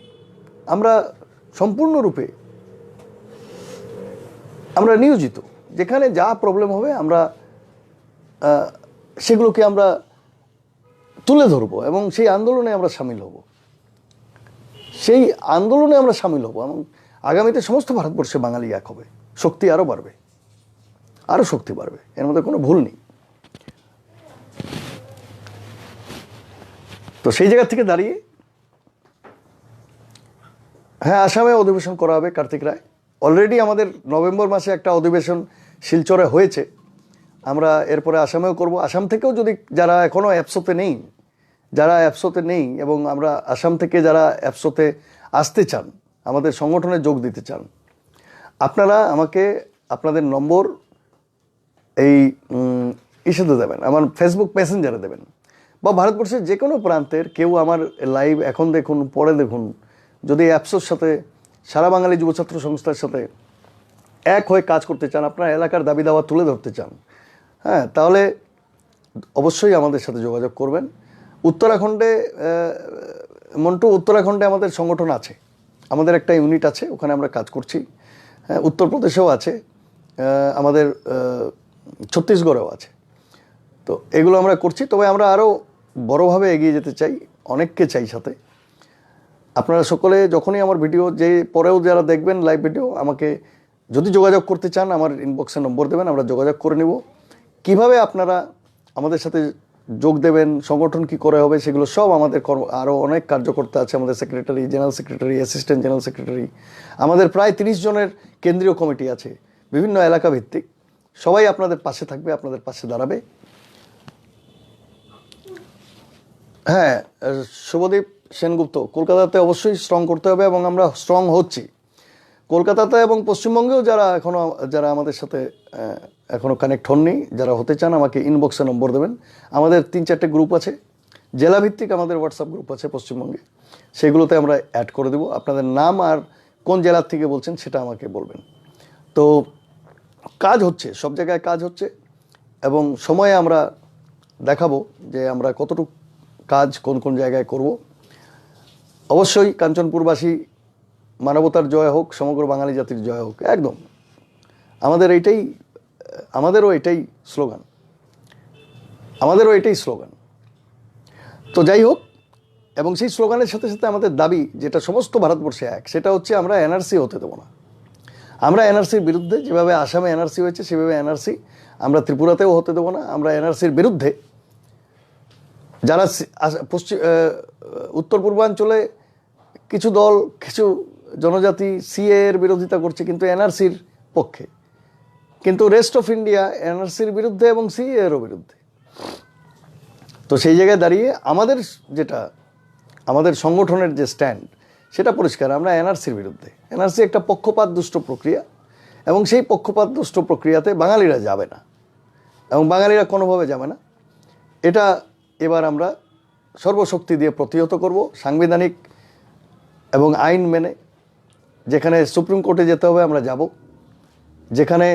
আমরা সম্পূর্ণরূপে আমরা নিয়োজিত, যেখানে যা প্রবলেম হবে আমরা সেগুলোকে আমরা তুলে ধরব এবং সেই আন্দোলনে আমরা সামিল হব, এবং আগামীতে সমস্ত ভারতবর্ষে বাঙালি এক হবে, শক্তি আরও বাড়বে, আরও শক্তি বাড়বে, এর মধ্যে কোনো ভুল নেই। তো সেই জায়গা থেকে দাঁড়িয়ে হ্যাঁ, আসামে অধিবেশন করা হবে কার্তিক রায়। অলরেডি আমাদের নভেম্বর মাসে একটা অধিবেশন শিলচরে হয়েছে, আমরা এরপরে আসামেও করব। আসাম থেকেও যদি যারা এখনও অ্যাপসোতে নেই এবং আমরা আসাম থেকে যারা অ্যাপসোতে আসতে চান, আমাদের সংগঠনে যোগ দিতে চান, আপনারা আমাকে আপনাদের নম্বর এই ইস্যুতে দেবেন, আমার ফেসবুক মেসেঞ্জারে দেবেন, বা ভারতবর্ষের যে কোনো প্রান্তের কেউ আমার লাইভ এখন দেখুন, পরে দেখুন, যদি অ্যাপসোর সাথে, সারা বাঙালি যুব ছাত্র সংস্থার সাথে এক হয়ে কাজ করতে চান, আপনার এলাকার দাবি দাওয়া তুলে ধরতে চান, হ্যাঁ, তাহলে অবশ্যই আমাদের সাথে যোগাযোগ করবেন। উত্তরাখণ্ডে উত্তরাখণ্ডে আমাদের সংগঠন আছে, আমাদের একটা ইউনিট আছে, ওখানে আমরা কাজ করছি। হ্যাঁ, উত্তরপ্রদেশেও আছে, আমাদের ছত্তিশগড়েও আছে। তো এগুলো আমরা করছি, তবে আমরা আরও বড়োভাবে এগিয়ে যেতে চাই, অনেককে চাই সাথে। আপনারা সকলে যখনই আমার ভিডিও যে পরেও যারা দেখবেন লাইভ ভিডিও, আমাকে যদি যোগাযোগ করতে চান আমার ইনবক্সে নম্বর দেবেন, আমরা যোগাযোগ করে নেব। কিভাবে আপনারা আমাদের সাথে যোগ দেবেন, সংগঠন কি করে হবে, সেগুলো সব আমাদের আরও অনেক কার্যকর্তা আছে, আমাদের secretary, general secretary, assistant general secretary, আমাদের প্রায় 30 জনের কেন্দ্রীয় কমিটি আছে বিভিন্ন এলাকা ভিত্তিক। সবাই আপনাদের পাশে থাকবে, আপনাদের পাশে দাঁড়াবে। হ্যাঁ, শুভদীপ সেনগুপ্ত, কলকাতাতে অবশ্যই স্ট্রং করতে হবে এবং আমরা স্ট্রং হচ্ছি। কলকাতাতে এবং পশ্চিমবঙ্গেও যারা আমাদের সাথে এখনও কানেক্ট হননি, যারা হতে চান, আমাকে ইনবক্সে নম্বর দেবেন। আমাদের 3-4টে গ্রুপ আছে, জেলাভিত্তিক আমাদের হোয়াটসঅ্যাপ গ্রুপ আছে পশ্চিমবঙ্গে, সেগুলোতে আমরা অ্যাড করে দেবো। আপনাদের নাম আর কোন জেলার থেকে বলছেন সেটা আমাকে বলবেন। তো কাজ হচ্ছে, সব জায়গায় কাজ হচ্ছে এবং সময়ে আমরা দেখাবো যে আমরা কতটুকু কাজ কোন কোন জায়গায় করব। অবশ্যই কাঞ্চনপুরবাসী মানবতার জয় হোক, সমগ্র বাঙালি জাতির জয় হোক, একদম আমাদেরও এটাই স্লোগান। তো যাই হোক, এবং সেই স্লোগানের সাথে সাথে আমাদের দাবি, যেটা সমস্ত ভারতবর্ষে এক, সেটা হচ্ছে আমরা এনআরসি হতে দেবো না। আমরা এনআরসির বিরুদ্ধে, যেভাবে আসামে এনআরসি হয়েছে সেভাবে এনআরসি আমরা ত্রিপুরাতেও হতে দেবো না। আমরা এনআরসির বিরুদ্ধে, যারা উত্তর পূর্বাঞ্চলে কিছু দল, কিছু জনজাতি সিএ এর বিরোধিতা করছে কিন্তু এনআরসির পক্ষে, কিন্তু রেস্ট অফ ইন্ডিয়া এনআরসির বিরুদ্ধে এবং সিএ এরও বিরুদ্ধে। তো সেই জায়গায় দাঁড়িয়ে আমাদের সংগঠনের যে স্ট্যান্ড, সেটা পরিষ্কার, আমরা এনআরসির বিরুদ্ধে। এনআরসি একটা পক্ষপাত দুষ্ট প্রক্রিয়া এবং সেই পক্ষপাত দুষ্ট প্রক্রিয়াতে বাঙালিরা যাবে না এবং বাঙালিরা কোনোভাবে যাবে না। এটা এবার আমরা সর্বশক্তি দিয়ে প্রতিহত করব, সাংবিধানিক এবং আইন মেনে। যেখানে সুপ্রিম কোর্টে যেতে হবে আমরা যাব, যেখানে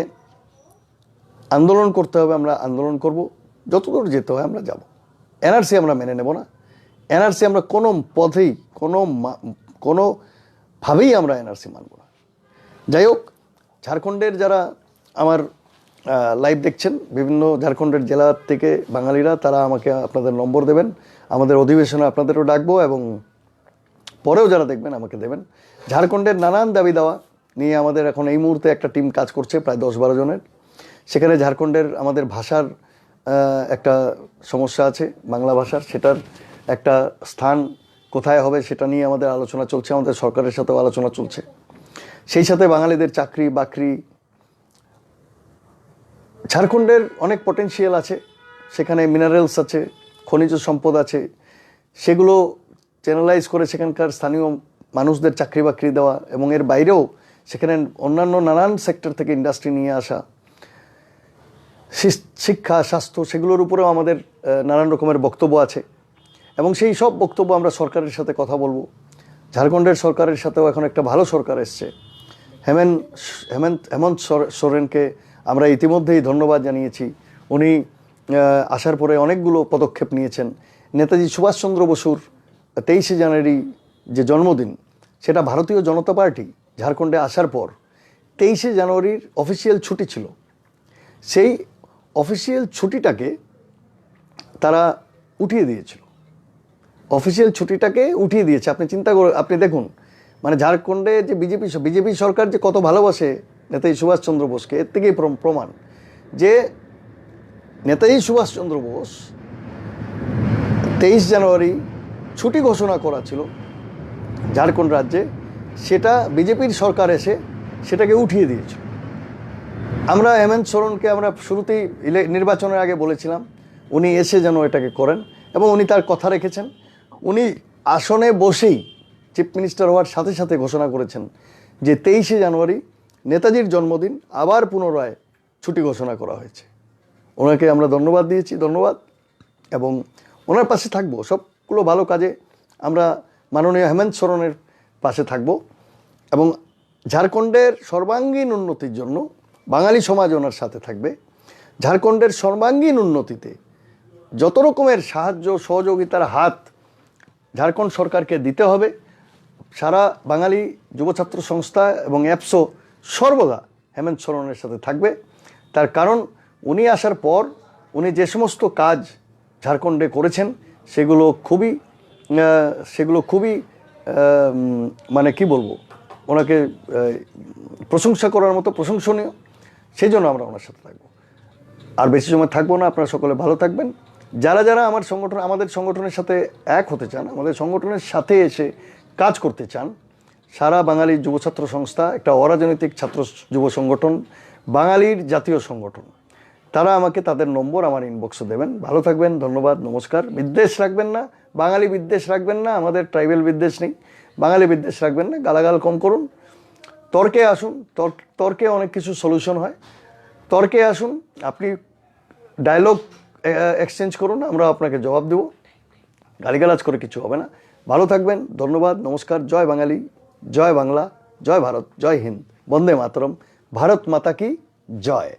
আন্দোলন করতে হবে আমরা আন্দোলন করব, যতদূর যেতে হয় আমরা যাব। এনআরসি আমরা মেনে নেব না। এনআরসি আমরা কোনো পথেই, কোনোভাবেই আমরা এনআরসি মানব না। যাই হোক, ঝাড়খণ্ডের যারা আমার লাইভ দেখছেন, বিভিন্ন ঝাড়খণ্ডের জেলা থেকে বাঙালিরা, তারা আমাকে আপনাদের নম্বর দেবেন। আমাদের অধিবেশনে আপনাদেরও ডাকবো এবং পরেও যারা দেখবেন আমাকে দেবেন। ঝাড়খণ্ডের নানান দাবি দাওয়া নিয়ে আমাদের এখন এই মুহূর্তে একটা টিম কাজ করছে, প্রায় 10-12 জনের। সেখানে ঝাড়খণ্ডের আমাদের ভাষার একটা সমস্যা আছে, বাংলা ভাষার, সেটার একটা স্থান কোথায় হবে সেটা নিয়ে আমাদের আলোচনা চলছে, আমাদের সরকারের সাথেও আলোচনা চলছে। সেই সাথে বাঙালিদের চাকরি বাকরি, ঝাড়খণ্ডের অনেক পটেনশিয়াল আছে, সেখানে মিনারেলস আছে, খনিজ সম্পদ আছে, সেগুলো চ্যানেলাইজ করে সেখানকার স্থানীয় মানুষদের চাকরি বাকরি দেওয়া এবং এর বাইরেও সেখানে অন্যান্য নানান সেক্টর থেকে ইন্ডাস্ট্রি নিয়ে আসা, শিক্ষা, স্বাস্থ্য, সেগুলোর উপরেও আমাদের নানান রকমের বক্তব্য আছে এবং সেই সব বক্তব্য আমরা সরকারের সাথে কথা বলবো। ঝাড়খণ্ডের সরকারের সাথেও এখন একটা ভালো সরকার এসছে। হেমন্ত সোরেনকে আমরা ইতিমধ্যেই ধন্যবাদ জানিয়েছি। উনি আসার পরে অনেকগুলো পদক্ষেপ নিয়েছেন। নেতাজি সুভাষচন্দ্র বসুর 23শে জানুয়ারি যে জন্মদিন, সেটা ভারতীয় জনতা পার্টি ঝাড়খণ্ডে আসার পর 23শে জানুয়ারির অফিসিয়াল ছুটি ছিল। সেই অফিসিয়াল ছুটিটাকে তারা উঠিয়ে দিয়েছিল, অফিসিয়াল ছুটিটাকে উঠিয়ে দিয়েছে। আপনি দেখুন, মানে ঝাড়খণ্ডে যে বিজেপি সরকার যে কত ভালোবাসে নেতাজি সুভাষচন্দ্র বোসকে, এর থেকেই প্রমাণ যে নেতাজি সুভাষচন্দ্র বোস 23 জানুয়ারি ছুটি ঘোষণা করা ছিল ঝাড়খণ্ড রাজ্যে, সেটা বিজেপির সরকার এসে সেটাকে উঠিয়ে দিয়েছিল। আমরা হেমন্ত সোরেনকে আমরা শুরুতেই নির্বাচনের আগে বলেছিলাম উনি এসে যেন এটাকে করেন এবং উনি তার কথা রেখেছেন। উনি আসনে বসেই চিফ মিনিস্টার হওয়ার সাথে সাথে ঘোষণা করেছেন যে 23শে জানুয়ারি নেতাজির জন্মদিন আবার পুনরায় ছুটি ঘোষণা করা হয়েছে। ওনাকে আমরা ধন্যবাদ দিয়েছি, ধন্যবাদ, এবং ওনার পাশে থাকবো। সবগুলো ভালো কাজে আমরা মাননীয় হেমন্ত সোরেনের পাশে থাকব এবং ঝাড়খণ্ডের সর্বাঙ্গীন উন্নতির জন্য বাঙালি সমাজ ওনার সাথে থাকবে। ঝাড়খণ্ডের সর্বাঙ্গীন উন্নতিতে যত রকমের সাহায্য সহযোগিতার হাত ঝাড়খণ্ড সরকারকে দিতে হবে। সারা বাঙালি যুবছাত্র সংস্থা এবং অ্যাপসো সর্বদা হেমন্ত সোরেনের সাথে থাকবে। তার কারণ উনি আসার পর উনি যে সমস্ত কাজ ঝাড়খণ্ডে করেছেন সেগুলো খুবই মানে কি বলবো, ওনাকে প্রশংসা করার মতো প্রশংসনীয়। সেই জন্য আমরা ওনার সাথে থাকবো। আর বেশি সময় থাকবো না। আপনারা সকলে ভালো থাকবেন। যারা যারা আমাদের সংগঠনের সাথে এক হতে চান, আমাদের সংগঠনের সাথে এসে কাজ করতে চান, সারা বাঙালি যুব ছাত্র সংস্থা একটা অরাজনৈতিক ছাত্র যুব সংগঠন, বাঙালির জাতীয় সংগঠন, তারা আমাকে তাদের নম্বর আমার ইনবক্সে দেবেন। ভালো থাকবেন, ধন্যবাদ, নমস্কার। বিদ্বেষ রাখবেন না, বাঙালি বিদ্বেষ রাখবেন না, আমাদের ট্রাইবেল বিদ্বেষ নেই, বাঙালি বিদ্বেষ রাখবেন না। গালাগাল কম করুন, তর্কে আসুন, তর্কে অনেক কিছু সলিউশন হয়। তর্কে আসুন, আপনি ডায়লগ এক্সচেঞ্জ করুন, আমরা আপনাকে জবাব দেব। গালিগালাজ করে কিছু হবে না। ভালো থাকবেন, ধন্যবাদ, নমস্কার। জয় বাঙালি, জয় বাংলা, জয় ভারত, জয় হিন্দ, বন্দে মাতরম, ভারত মাতা কি জয়।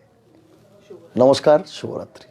নমস্কার, শুভরাত্রি।